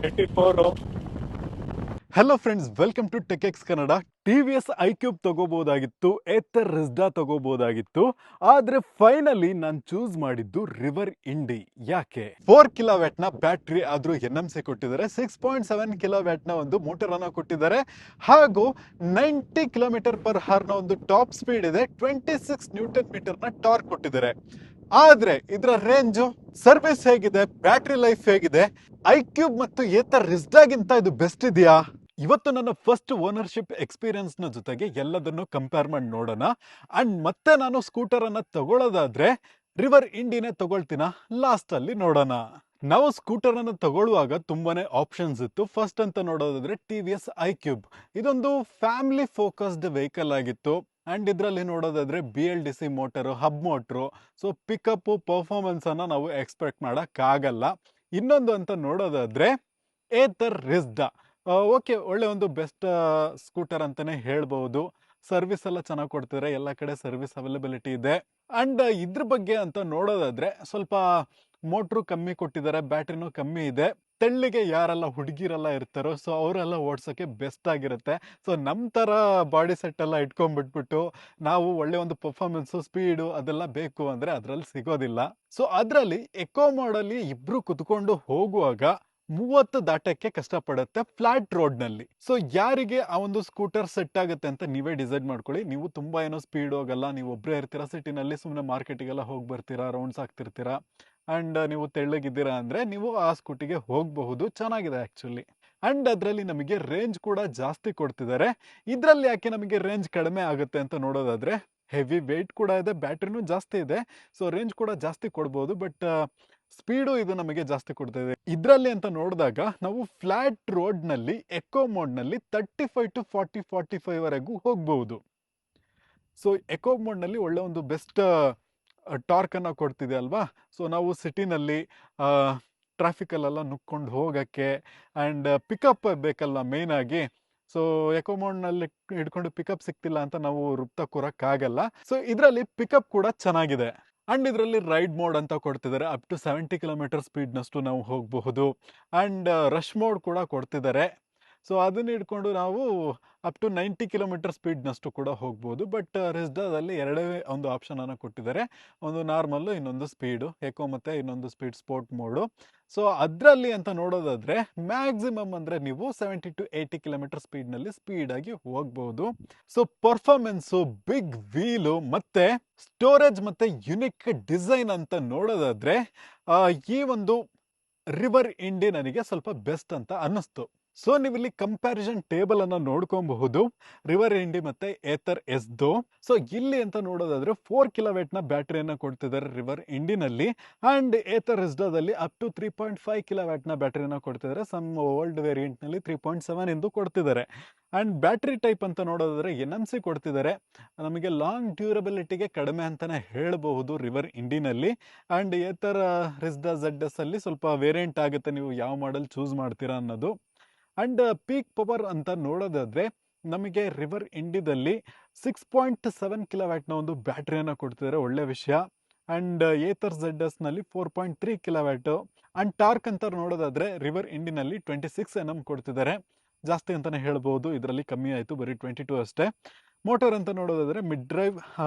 84. Hello friends, welcome to tech X Kannada. TVS iQube ತಗೋಬಹುದಾಗಿತ್ತು, ಏತರ್ ರಿಸ್ಡಾ ತಗೋಬಹುದಾಗಿತ್ತು, ಆದ್ರೆ ಫೈನಲಿ ನಾನು ಚೂಸ್ ಮಾಡಿದ್ದು ರಿವರ್ ಇಂಡಿ. ಯಾಕೆ? 4 ಕಿಲೋವ್ಯಾಟ್ ನ ಬ್ಯಾಟ್ರಿ ಆದ್ರೂ NMC ಕೊಟ್ಟಿದ್ದಾರೆ, 6.7 ಕಿಲೋವ್ಯಾಟ್ ನ ಒಂದು ಮೋಟರ್ ಅನ್ನ ಕೊಟ್ಟಿದ್ದಾರೆ, ಹಾಗೂ 90 ಕಿಲೋಮೀಟರ್ ಪರ್ ಅವರ್ ನ ಒಂದು ಟಾಪ್ ಸ್ಪೀಡ್ ಇದೆ, 26 ನ್ಯೂಟನ್ ಮೀಟರ್ ನ ಟಾರ್ಕ್ ಕೊಟ್ಟಿದ್ದಾರೆ. ಆದ್ರೆ ಇದರ ರೇಂಜ್, ಸರ್ವಿಸ್ ಹೇಗಿದೆ, ಬ್ಯಾಟ್ರಿ ಲೈಫ್ ಹೇಗಿದೆ, iQube ಮತ್ತು ಏತರ್ ರಿಸ್ಡಾಗಿಂತ ಇದು ಬೆಸ್ಟ್ ಇದೆಯಾ? ಇವತ್ತು ನನ್ನ ಫಸ್ಟ್ ಓನರ್ಶಿಪ್ ಎಕ್ಸ್ಪೀರಿಯನ್ಸ್ ನ ಜೊತೆಗೆ ಎಲ್ಲದನ್ನು ಕಂಪೇರ್ ಮಾಡಿ ನೋಡೋಣ. ಅಂಡ್ ಮತ್ತೆ ನಾನು ಸ್ಕೂಟರ್ ಅನ್ನ ತಗೊಳ್ಳೋದಾದ್ರೆ ರಿವರ್ ಇಂಡಿನೇ ತಗೊಳ್ತೀನ, ಲಾಸ್ಟ್ ಅಲ್ಲಿ ನೋಡೋಣ. ನಾವು ಸ್ಕೂಟರ್ ಅನ್ನು ತಗೊಳ್ಳುವಾಗ ತುಂಬಾನೇ ಆಪ್ಷನ್ಸ್ ಇತ್ತು. ಫಸ್ಟ್ ಅಂತ ನೋಡೋದಾದ್ರೆ TVS iQube. ಇದೊಂದು ಫ್ಯಾಮಿಲಿ ಫೋಕಸ್ಡ್ ವೆಹಿಕಲ್ ಆಗಿತ್ತು. ಅಂಡ್ ಇದರಲ್ಲಿ ನೋಡೋದಾದ್ರೆ BLDC motor, hub motor, so pickup performance ಅನ್ನ ನಾವು ಎಕ್ಸ್ಪೆಕ್ಟ್ ಮಾಡಕ್ಕಾಗಲ್ಲ. ಇನ್ನೊಂದು ಅಂತ ನೋಡೋದಾದ್ರೆ ಏತರ್ ರಿಸ್ಡಾ. ಓಕೆ, ಒಳ್ಳೆ ಒಂದು ಬೆಸ್ಟ್ ಸ್ಕೂಟರ್ ಅಂತಾನೆ ಹೇಳ್ಬಹುದು. ಸರ್ವಿಸ್ ಎಲ್ಲ ಚೆನ್ನಾಗಿ ಕೊಡ್ತಿದ್ದಾರೆ, ಎಲ್ಲ ಕಡೆ ಸರ್ವಿಸ್ ಅವೈಲಬಿಲಿಟಿ ಇದೆ. ಅಂಡ್ ಇದ್ರ ಬಗ್ಗೆ ಅಂತ ನೋಡೋದಾದ್ರೆ ಸ್ವಲ್ಪ ಮೋಟ್ರು ಕಮ್ಮಿ ಕೊಟ್ಟಿದ್ದಾರೆ, ಬ್ಯಾಟ್ರಿನೂ ಕಮ್ಮಿ ಇದೆ. ತೆಳ್ಳಿಗೆ ಯಾರೆಲ್ಲ ಹುಡುಗಿರೆಲ್ಲ ಇರ್ತಾರೋ ಸೊ ಅವರೆಲ್ಲ ಓಡ್ಸೋಕೆ ಬೆಸ್ಟ್ ಆಗಿರುತ್ತೆ. ಸೊ ನಮ್ಮ ಥರ ಬಾಡಿ ಸೆಟ್ ಎಲ್ಲ ಇಟ್ಕೊಂಡ್ಬಿಟ್ಬಿಟ್ಟು ನಾವು ಒಳ್ಳೆ ಒಂದು ಪರ್ಫಾರ್ಮೆನ್ಸು, ಸ್ಪೀಡು ಅದೆಲ್ಲ ಬೇಕು ಅಂದರೆ ಅದರಲ್ಲಿ ಸಿಗೋದಿಲ್ಲ. ಸೊ ಅದರಲ್ಲಿ ಎಕೋ ಮಾಡಲ್ಲಿ ಇಬ್ರು ಕುತ್ಕೊಂಡು ಹೋಗುವಾಗ 30 ದಾಟಕ್ಕೆ ಕಷ್ಟಪಡುತ್ತೆ ಫ್ಲಾಟ್ ರೋಡ್ನಲ್ಲಿ. ಸೊ ಯಾರಿಗೆ ಆ ಒಂದು ಸ್ಕೂಟರ್ ಸೆಟ್ ಆಗುತ್ತೆ ಅಂತ ನೀವೇ ಡಿಸೈಡ್ ಮಾಡ್ಕೊಳ್ಳಿ. ನೀವು ತುಂಬಾ ಏನೋ ಸ್ಪೀಡ್ ಹೋಗಲ್ಲ, ನೀವು ಒಬ್ಬರೇ ಇರ್ತೀರಾ ಸಿಟಿನಲ್ಲಿ, ಸುಮ್ಮನೆ ಮಾರ್ಕೆಟಿಗೆಲ್ಲ ಹೋಗಿ ಬರ್ತೀರಾ, ರೌಂಡ್ಸ್ ಆಗ್ತಿರ್ತೀರಾ, ಅಂಡ್ ನೀವು ತೆಳ್ಳಗಿದ್ದೀರಾ ಅಂದ್ರೆ ನೀವು ಆ ಸ್ಕೂಟಿಗೆ ಹೋಗಬಹುದು. ಚೆನ್ನಾಗಿದೆ ಆಕ್ಚುಲಿ. ಅಂಡ್ ಅದರಲ್ಲಿ ನಮಗೆ ರೇಂಜ್ ಕೂಡ ಜಾಸ್ತಿ ಕೊಡ್ತಿದ್ದಾರೆ. ಇದರಲ್ಲಿ ಯಾಕೆ ನಮಗೆ ರೇಂಜ್ ಕಡಿಮೆ ಆಗುತ್ತೆ ಅಂತ ನೋಡೋದಾದ್ರೆ, ಹೆವಿ ವೆಯ್ಟ್ ಕೂಡ ಇದೆ, ಬ್ಯಾಟ್ರಿನೂ ಜಾಸ್ತಿ ಇದೆ, ಸೊ ರೇಂಜ್ ಕೂಡ ಜಾಸ್ತಿ ಕೊಡ್ಬೋದು. ಬಟ್ ಸ್ಪೀಡು ಇದು ನಮಗೆ ಜಾಸ್ತಿ ಕೊಡ್ತಿದೆ. ಇದರಲ್ಲಿ ಅಂತ ನೋಡಿದಾಗ ನಾವು ಫ್ಲಾಟ್ ರೋಡ್ ನಲ್ಲಿ ಎಕೋ ಮೋಡ್ ನಲ್ಲಿ 35 to 45 ವರೆಗೂ ಹೋಗಬಹುದು. ಸೊ ಎಕೋ ಮೋಡ್ ನಲ್ಲಿ ಒಳ್ಳೆ ಒಂದು ಬೆಸ್ಟ್ ಟಾರ್ಕ್ ಅನ್ನ ಕೊಡ್ತಿದೆ ಅಲ್ವಾ. ಸೊ ನಾವು ಸಿಟಿನಲ್ಲಿ ಟ್ರಾಫಿಕಲ್ಲೆಲ್ಲ ನುಕ್ಕೊಂಡು ಹೋಗಕ್ಕೆ ಅಂಡ್ ಪಿಕಪ್ ಬೇಕಲ್ಲ ಮೇನ್ ಆಗಿ. ಸೊ ಎಕೋ ಮೋಡ್ ನಲ್ಲಿ ಹಿಡ್ಕೊಂಡು ಪಿಕಪ್ ಸಿಕ್ತಿಲ್ಲ ಅಂತ ನಾವು ರುಬ್ತಾ ಕೂರಕ್ಕಾಗಲ್ಲ. ಸೊ ಇದರಲ್ಲಿ ಪಿಕಪ್ ಕೂಡ ಚೆನ್ನಾಗಿದೆ. ಅಂಡ್ ಇದರಲ್ಲಿ ರೈಡ್ ಮೋಡ್ ಅಂತ ಕೊಡ್ತಿದ್ದಾರೆ, ಅಪ್ ಟು 70 ಕಿಲೋಮೀಟರ್ ಸ್ಪೀಡ್ನಷ್ಟು ನಾವು ಹೋಗಬಹುದು. ಅಂಡ್ ರಶ್ ಮೋಡ್ ಕೂಡ ಕೊಡ್ತಿದ್ದಾರೆ. ಸೊ ಅದನ್ನ ಹಿಡ್ಕೊಂಡು ನಾವು ಅಪ್ ಟು 90 ಕಿಲೋಮೀಟರ್ ಸ್ಪೀಡ್ನಷ್ಟು ಕೂಡ ಹೋಗ್ಬೋದು. ಬಟ್ ರಿಸ್ಡಾದಲ್ಲಿ ಎರಡೇ ಒಂದು ಆಪ್ಷನ್ ಅನ್ನು ಕೊಟ್ಟಿದ್ದಾರೆ, ಒಂದು ನಾರ್ಮಲ್ಲು, ಇನ್ನೊಂದು ಸ್ಪೀಡು, ಎಕೋ ಮತ್ತೆ ಇನ್ನೊಂದು ಸ್ಪೀಡ್ ಸ್ಪೋರ್ಟ್ ಮೋಡು. ಸೊ ಅದರಲ್ಲಿ ಅಂತ ನೋಡೋದಾದ್ರೆ ಮ್ಯಾಕ್ಸಿಮಮ್ ಅಂದ್ರೆ ನೀವು 70 to 80 ಕಿಲೋಮೀಟರ್ ಸ್ಪೀಡ್ನಲ್ಲಿ ಸ್ಪೀಡಾಗಿ ಹೋಗ್ಬೋದು. ಸೊ ಪರ್ಫಾರ್ಮೆನ್ಸು, ಬಿಗ್ ವೀಲು ಮತ್ತೆ ಸ್ಟೋರೇಜ್ ಮತ್ತೆ ಯುನಿಕ್ ಡಿಸೈನ್ ಅಂತ ನೋಡೋದಾದ್ರೆ ಈ ಒಂದು ರಿವರ್ ಇಂಡಿ ನನಗೆ ಸ್ವಲ್ಪ ಬೆಸ್ಟ್ ಅಂತ ಅನ್ನಿಸ್ತು. ಸೊ ನೀವು ಇಲ್ಲಿ ಕಂಪ್ಯಾರಿಸನ್ ಟೇಬಲ್ ಅನ್ನ ನೋಡ್ಕೊಬಹುದು, ರಿವರ್ ಇಂಡಿ ಮತ್ತೆ ಏತರ್ ಎಸ್ದು. ಸೊ ಇಲ್ಲಿ ಅಂತ ನೋಡೋದಾದ್ರೆ 4 ಕಿಲೋವ್ಯಾಟ್ ನ ಬ್ಯಾಟ್ರಿಯನ್ನ ಕೊಡ್ತಿದ್ದಾರೆ ರಿವರ್ ಇಂಡಿನಲ್ಲಿ. ಅಂಡ್ ಏತರ್ ಎಸ್ಡಾದಲ್ಲಿ ಅಪ್ ಟು 3.5 ಕಿಲೋವ್ಯಾಟ್ ನ ಬ್ಯಾಟ್ರಿಯನ್ನ ಕೊಡ್ತಿದ್ದಾರೆ. ಸಮ್ ಓಲ್ಡ್ ವೇರಿಯಂಟ್ ನಲ್ಲಿ 3.7 ಎಂದು ಕೊಡ್ತಿದ್ದಾರೆ. ಅಂಡ್ ಬ್ಯಾಟ್ರಿ ಟೈಪ್ ಅಂತ ನೋಡೋದಾದ್ರೆ NMC ಕೊಡ್ತಿದ್ದಾರೆ. ನಮಗೆ ಲಾಂಗ್ ಡ್ಯೂರಬಿಲಿಟಿಗೆ ಕಡಿಮೆ ಅಂತಾನೆ ಹೇಳಬಹುದು ರಿವರ್ ಇಂಡಿನಲ್ಲಿ. ಅಂಡ್ ಏತರ್ ರಿಸ್ಡಾ ZS ಅಲ್ಲಿ ಸ್ವಲ್ಪ ವೇರಿಯಂಟ್ ಆಗುತ್ತೆ, ನೀವು ಯಾವ ಮಾಡೆಲ್ ಚೂಸ್ ಮಾಡ್ತೀರಾ ಅನ್ನೋದು. ಅಂಡ್ ಪೀಕ್ ಪವರ್ ಅಂತ ನೋಡೋದಾದ್ರೆ ನಮಗೆ ರಿವರ್ ಇಂಡಿದಲ್ಲಿ 6.7 ಕಿಲೋವ್ಯಾಟ್ ನ ಒಂದು ಬ್ಯಾಟ್ರಿಯನ್ನ ಕೊಡ್ತಿದ್ದಾರೆ, ಒಳ್ಳೆ ವಿಷಯ. ಅಂಡ್ ಏತರ್ ZS ನಲ್ಲಿ 4.3 ಕಿಲೋವ್ಯಾಟ್. ಅಂಡ್ ಟಾರ್ಕ್ ಅಂತ ನೋಡೋದಾದ್ರೆ ರಿವರ್ ಇಂಡಿನಲ್ಲಿ 26 NM ಕೊಡ್ತಿದ್ದಾರೆ, ಜಾಸ್ತಿ ಅಂತಾನೆ ಹೇಳ್ಬೋದು. ಇದರಲ್ಲಿ ಕಮ್ಮಿ ಆಯ್ತು, ಬರೀ 22 ಅಷ್ಟೇ. ಮೋಟರ್ ಅಂತ ನೋಡೋದಾದ್ರೆ ಮಿಡ್ ಡ್ರೈವ್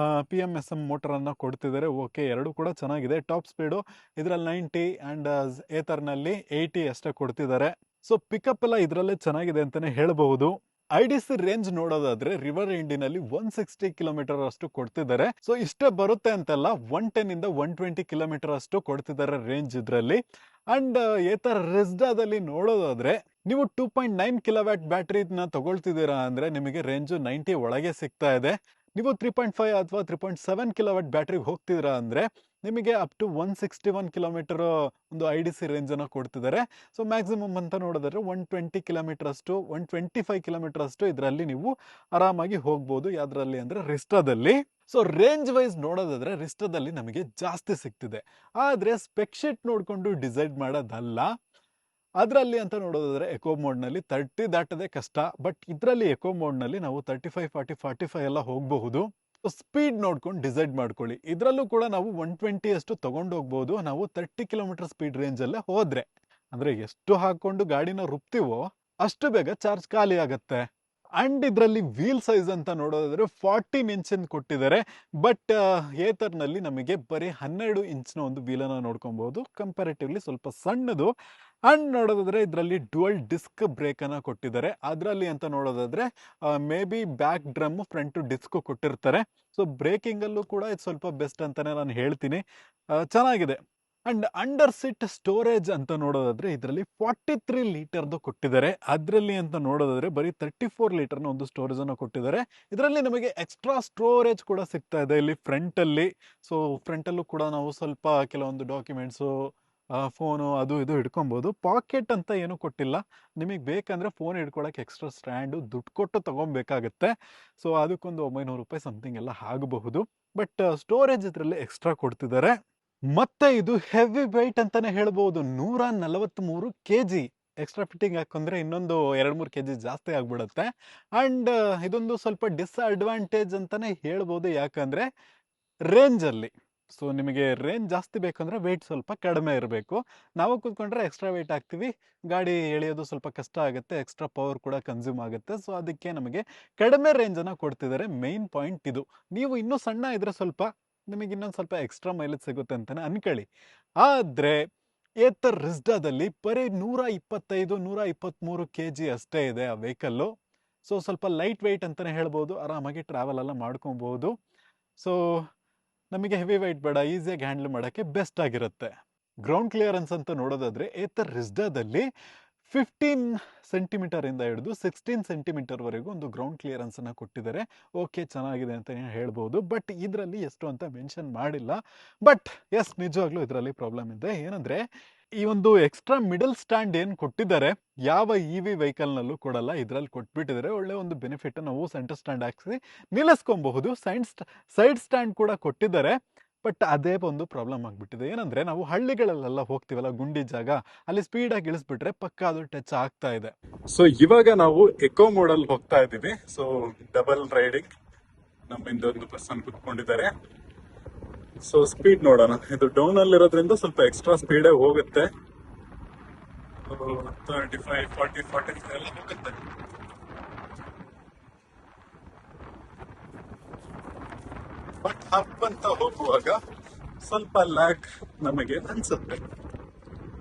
PMSM ಮೋಟರ್ ಅನ್ನ ಕೊಡ್ತಿದ್ದಾರೆ. ಓಕೆ, ಎರಡು ಕೂಡ ಚೆನ್ನಾಗಿದೆ. ಟಾಪ್ ಸ್ಪೀಡು ಇದರಲ್ಲಿ 90 ಅಂಡ್ ಏತರ್ನಲ್ಲಿ 80 ಅಷ್ಟೇ ಕೊಡ್ತಿದ್ದಾರೆ. ಸೊ ಪಿಕಪ್ ಎಲ್ಲ ಇದರಲ್ಲೇ ಚೆನ್ನಾಗಿದೆ ಅಂತಾನೆ ಹೇಳಬಹುದು. IDC ರೇಂಜ್ ನೋಡೋದಾದ್ರೆ ರಿವರ್ ಇಂಡಿನಲ್ಲಿ 160 ಕಿಲೋಮೀಟರ್ ಅಷ್ಟು ಕೊಡ್ತಿದ್ದಾರೆ. ಸೊ ಇಷ್ಟೇ ಬರುತ್ತೆ ಅಂತಲ್ಲ, 110 ಇಂದ 120 ಕಿಲೋಮೀಟರ್ ಅಷ್ಟು ಕೊಡ್ತಿದ್ದಾರೆ ರೇಂಜ್ ಇದರಲ್ಲಿ. ಅಂಡ್ ಏತರ್ ರಿಸ್ಡಾದಲ್ಲಿ ನೋಡೋದಾದ್ರೆ ನೀವು 2.9 ಕಿಲೋವ್ಯಾಟ್ ಬ್ಯಾಟ್ರಿನ ತಗೊಳ್ತಿದ್ದೀರಾ ಅಂದ್ರೆ ನಿಮಗೆ ರೇಂಜ್ 90 ಒಳಗೆ ಸಿಗ್ತಾ ಇದೆ. ನೀವು 3.5 ಅಥವಾ 3.7 ಕಿಲೋವ್ಯಾಟ್ ಬ್ಯಾಟ್ರಿಗೆ ಹೋಗ್ತಿದ್ದೀರಾ ಅಂದ್ರೆ ನಿಮಗೆ ಅಪ್ ಟು 161 ಕಿಲೋಮೀಟರ್ ಒಂದು IDC ರೇಂಜ್ ಅನ್ನು ಕೊಡ್ತಿದ್ದಾರೆ. ಸೊ ಮ್ಯಾಕ್ಸಿಮಮ್ ಅಂತ ನೋಡಿದ್ರೆ 120 ಕಿಲೋಮೀಟರ್ ಅಷ್ಟು, 125 ಕಿಲೋಮೀಟರ್ ಅಷ್ಟು ಇದರಲ್ಲಿ ನೀವು ಆರಾಮಾಗಿ ಹೋಗ್ಬೋದು. ಯಾವ್ದ್ರಲ್ಲಿ ಅಂದ್ರೆ ರಿಸ್ಟಾದಲ್ಲಿ. ಸೊ ರೇಂಜ್ ವೈಸ್ ನೋಡೋದಾದ್ರೆ ರಿಸ್ಟಾದಲ್ಲಿ ನಮಗೆ ಜಾಸ್ತಿ ಸಿಗ್ತಿದೆ. ಆದ್ರೆ ಸ್ಪೆಕ್ ಶೀಟ್ ನೋಡ್ಕೊಂಡು ಡಿಸೈಡ್ ಮಾಡೋದಲ್ಲ. ಅದರಲ್ಲಿ ಅಂತ ನೋಡೋದಾದ್ರೆ ಎಕೋ ಮೋಡ್ನಲ್ಲಿ 30 ದಾಟದೆ ಕಷ್ಟ. ಬಟ್ ಇದರಲ್ಲಿ ಎಕೋ ಮೋಡ್ನಲ್ಲಿ ನಾವು 35, 40, 45 ಎಲ್ಲ ಹೋಗಬಹುದು. ಸ್ಪೀಡ್ ನೋಡ್ಕೊಂಡು ಡಿಸೈಡ್ ಮಾಡ್ಕೊಳ್ಳಿ. ಇದರಲ್ಲೂ ಕೂಡ ನಾವು 120 ಅಷ್ಟು ತಗೊಂಡು ಹೋಗ್ಬೋದು ನಾವು 30 ಕಿಲೋಮೀಟರ್ ಸ್ಪೀಡ್ ರೇಂಜಲ್ಲೇ ಹೋದ್ರೆ. ಅಂದ್ರೆ ಎಷ್ಟು ಹಾಕೊಂಡು ಗಾಡಿನ ರುಬ್ತೀವೋ ಅಷ್ಟು ಬೇಗ ಚಾರ್ಜ್ ಖಾಲಿ ಆಗತ್ತೆ. ಅಂಡ್ ಇದರಲ್ಲಿ ವೀಲ್ ಸೈಜ್ ಅಂತ ನೋಡೋದಾದ್ರೆ 14 ಇಂಚಿನ ಕೊಟ್ಟಿದ್ದಾರೆ. ಬಟ್ ಏತರ್ನಲ್ಲಿ ನಮಗೆ ಬರೀ 12 ಇಂಚ್ನ ಒಂದು ವೀಲನ್ನು ನೋಡ್ಕೊಬಹುದು. ಕಂಪ್ಯಾರಿಟಿವ್ಲಿ ಸ್ವಲ್ಪ ಸಣ್ಣದು. ಅಂಡ್ ನೋಡೋದಾದ್ರೆ ಇದರಲ್ಲಿ ಡುವಲ್ ಡಿಸ್ಕ್ ಬ್ರೇಕ್ ಅನ್ನ ಕೊಟ್ಟಿದ್ದಾರೆ. ಅದರಲ್ಲಿ ಅಂತ ನೋಡೋದಾದ್ರೆ maybe back drum front disc ಕೊಟ್ಟಿರ್ತಾರೆ. ಸೊ ಬ್ರೇಕಿಂಗ್ ಅಲ್ಲೂ ಕೂಡ ಇದು ಸ್ವಲ್ಪ ಬೆಸ್ಟ್ ಅಂತಾನೆ ನಾನು ಹೇಳ್ತೀನಿ. ಚೆನ್ನಾಗಿದೆ. ಅಂಡ್ ಅಂಡರ್ ಸಿಟ್ ಸ್ಟೋರೇಜ್ ಅಂತ ನೋಡೋದಾದ್ರೆ ಇದರಲ್ಲಿ 43 ಲೀಟರ್ದು ಕೊಟ್ಟಿದ್ದಾರೆ. ಅದರಲ್ಲಿ ಅಂತ ನೋಡೋದಾದ್ರೆ ಬರೀ 34 ಲೀಟರ್ನ ಒಂದು ಸ್ಟೋರೇಜ್ ಅನ್ನು ಕೊಟ್ಟಿದ್ದಾರೆ. ಇದರಲ್ಲಿ ನಮಗೆ ಎಕ್ಸ್ಟ್ರಾ ಸ್ಟೋರೇಜ್ ಕೂಡ ಸಿಗ್ತಾ ಇದೆ ಇಲ್ಲಿ ಫ್ರಂಟ್ ಅಲ್ಲಿ. ಸೊ ಫ್ರಂಟ್ ಅಲ್ಲೂ ಕೂಡ ನಾವು ಸ್ವಲ್ಪ ಕೆಲವೊಂದು ಡಾಕ್ಯುಮೆಂಟ್ಸು, ಫೋನು ಅದು ಇದು ಇಟ್ಕೊಬಹುದು. ಪಾಕೆಟ್ ಅಂತ ಏನು ಕೊಟ್ಟಿಲ್ಲ. ನಿಮಗೆ ಬೇಕಂದ್ರೆ ಫೋನ್ ಇಟ್ಕೊಳಕ್ಕೆ ಎಕ್ಸ್ಟ್ರಾ ಸ್ಟ್ಯಾಂಡು ದುಡ್ಡು ಕೊಟ್ಟು ತಗೊಬೇಕಾಗತ್ತೆ. ಸೊ ಅದಕ್ಕೊಂದು 900 ರೂಪಾಯಿ ಸಮಥಿಂಗ್ ಎಲ್ಲ ಆಗಬಹುದು. ಬಟ್ ಸ್ಟೋರೇಜ್ ಇದರಲ್ಲಿ ಎಕ್ಸ್ಟ್ರಾ ಕೊಡ್ತಿದ್ದಾರೆ. ಮತ್ತೆ ಇದು ಹೆವಿ ವೆಯ್ಟ್ ಅಂತಾನೆ ಹೇಳ್ಬೋದು. 143 kg. ಎಕ್ಸ್ಟ್ರಾ ಫಿಟ್ಟಿಂಗ್ ಹಾಕೊಂಡ್ರೆ ಇನ್ನೊಂದು 2-3 kg ಜಾಸ್ತಿ ಆಗ್ಬಿಡುತ್ತೆ. ಅಂಡ್ ಇದೊಂದು ಸ್ವಲ್ಪ ಡಿಸ್ಅಡ್ವಾಂಟೇಜ್ ಅಂತಾನೆ ಹೇಳ್ಬೋದು. ಯಾಕಂದ್ರೆ ರೇಂಜ್ ಅಲ್ಲಿ, ಸೊ ನಿಮಗೆ ರೇಂಜ್ ಜಾಸ್ತಿ ಬೇಕಂದ್ರೆ ವೆಯ್ಟ್ ಸ್ವಲ್ಪ ಕಡಿಮೆ ಇರಬೇಕು. ನಾವು ಕೂತ್ಕೊಂಡ್ರೆ ಎಕ್ಸ್ಟ್ರಾ ವೆಯ್ಟ್ ಆಗ್ತೀವಿ, ಗಾಡಿ ಎಳೆಯೋದು ಸ್ವಲ್ಪ ಕಷ್ಟ ಆಗುತ್ತೆ, ಎಕ್ಸ್ಟ್ರಾ ಪವರ್ ಕೂಡ ಕನ್ಸ್ಯೂಮ್ ಆಗುತ್ತೆ. ಸೊ ಅದಕ್ಕೆ ನಮಗೆ ಕಡಿಮೆ ರೇಂಜ್ ಅನ್ನ ಕೊಡ್ತಿದ್ದಾರೆ. ಮೇನ್ ಪಾಯಿಂಟ್ ಇದು. ನೀವು ಇನ್ನೂ ಸಣ್ಣ ಇದ್ರೆ ಸ್ವಲ್ಪ ನಿಮಗೆ ಇನ್ನೊಂದು ಸ್ವಲ್ಪ ಎಕ್ಸ್ಟ್ರಾ ಮೈಲೇಜ್ ಸಿಗುತ್ತೆ ಅಂತಾನೆ ಅನ್ಕೊಳ್ಳಿ. ಆದ್ರೆ ಏತರ್ ರಿಸ್ಡಾದಲ್ಲಿ ಬರೀ 125-123 kg ಅಷ್ಟೇ ಇದೆ ಆ ವೆಹಿಕಲ್ಲು. ಸೊ ಸ್ವಲ್ಪ ಲೈಟ್ ವೆಯ್ಟ್ ಅಂತಾನೆ ಹೇಳ್ಬೋದು. ಆರಾಮಾಗಿ ಟ್ರಾವೆಲ್ ಎಲ್ಲ ಮಾಡ್ಕೊಬಹುದು. ಸೊ ನಮಗೆ ಹೆವಿ ವೆಯ್ಟ್ ಬೇಡ, ಈಸಿಯಾಗಿ ಹ್ಯಾಂಡಲ್ ಮಾಡೋಕ್ಕೆ ಬೆಸ್ಟ್ ಆಗಿರುತ್ತೆ. ಗ್ರೌಂಡ್ ಕ್ಲಿಯರೆನ್ಸ್ ಅಂತ ನೋಡೋದಾದ್ರೆ ಏತರ್ ರಿಸ್ಡಾದಲ್ಲಿ 15 ಸೆಂಟಿಮೀಟರ್ ಇಂದ ಹಿಡಿದು 16 ಸೆಂಟಿಮೀಟರ್ ವರೆಗೂ ಒಂದು ಗ್ರೌಂಡ್ ಕ್ಲಿಯರೆನ್ಸ್ ಅನ್ನ ಕೊಟ್ಟಿದ್ದಾರೆ. ಓಕೆ, ಚೆನ್ನಾಗಿದೆ ಅಂತ ಹೇಳ್ಬೋದು. ಬಟ್ ಇದರಲ್ಲಿ ಎಷ್ಟು ಅಂತ ಮೆನ್ಷನ್ ಮಾಡಿಲ್ಲ. ಬಟ್ ಎಸ್, ನಿಜವಾಗ್ಲೂ ಇದರಲ್ಲಿ ಪ್ರಾಬ್ಲಮ್ ಇದೆ. ಏನಂದ್ರೆ ಈ ಒಂದು ಎಕ್ಸ್ಟ್ರಾ ಮಿಡಲ್ ಸ್ಟ್ಯಾಂಡ್ ಏನು ಕೊಟ್ಟಿದ್ದಾರೆ ಯಾವ EV ವೆಹಿಕಲ್ನಲ್ಲೂ ಕೊಡಲ್ಲ, ಇದರಲ್ಲಿ ಕೊಟ್ಬಿಟ್ಟಿದ್ದಾರೆ. ಒಳ್ಳೆ ಒಂದು ಬೆನಿಫಿಟ್. ನಾವು ಸೆಂಟರ್ ಸ್ಟ್ಯಾಂಡ್ ಹಾಕ್ಸಿ ನಿಲ್ಲಿಸ್ಕೊಬಹುದು. ಸೈಡ್ ಸ್ಟ್ಯಾಂಡ್ ಕೂಡ ಕೊಟ್ಟಿದ್ದಾರೆ. ಬಟ್ ಅದೇ ಒಂದು ಪ್ರಾಬ್ಲಮ್ ಆಗ್ಬಿಟ್ಟಿದೆ. ಏನಂದ್ರೆ ನಾವು ಹಳ್ಳಿಗಳಲ್ಲೆಲ್ಲ ಹೋಗ್ತೀವಲ್ಲ, ಗುಂಡಿ ಜಾಗ, ಅಲ್ಲಿ ಸ್ಪೀಡಾಗಿ ಇಳಿಸ್ಬಿಟ್ರೆ ಪಕ್ಕ ಅದು ಟಚ್ ಆಗ್ತಾ ಇದೆ. ಸೊ ಇವಾಗ ನಾವು ಎಕೋ ಮೋಡಲ್ ಹೋಗ್ತಾ ಇದ್ದೀವಿ. ಸೊ ಡಬಲ್ ರೈಡಿಂಗ್, ನಮ್ಮಿಂದ ಒಂದು ಪರ್ಸನ್ ಕುತ್ಕೊಂಡಿದ್ದಾರೆ. ಸೊ ಸ್ಪೀಡ್ ನೋಡೋಣ. ಇದು ಡೌನ್ ಅಲ್ಲಿ ಇರೋದ್ರಿಂದ ಸ್ವಲ್ಪ ಎಕ್ಸ್ಟ್ರಾ ಸ್ಪೀಡೇ ಹೋಗುತ್ತೆ. 35, 40, 45 ಎಲ್ಲ ಹೋಗುತ್ತೆ. ಬಟ್ ಅಪ್ ಅಂತ ಹೋಗುವಾಗ ಸ್ವಲ್ಪ ಲ್ಯಾಗ್ ನಮಗೆ ಅನ್ಸುತ್ತೆ.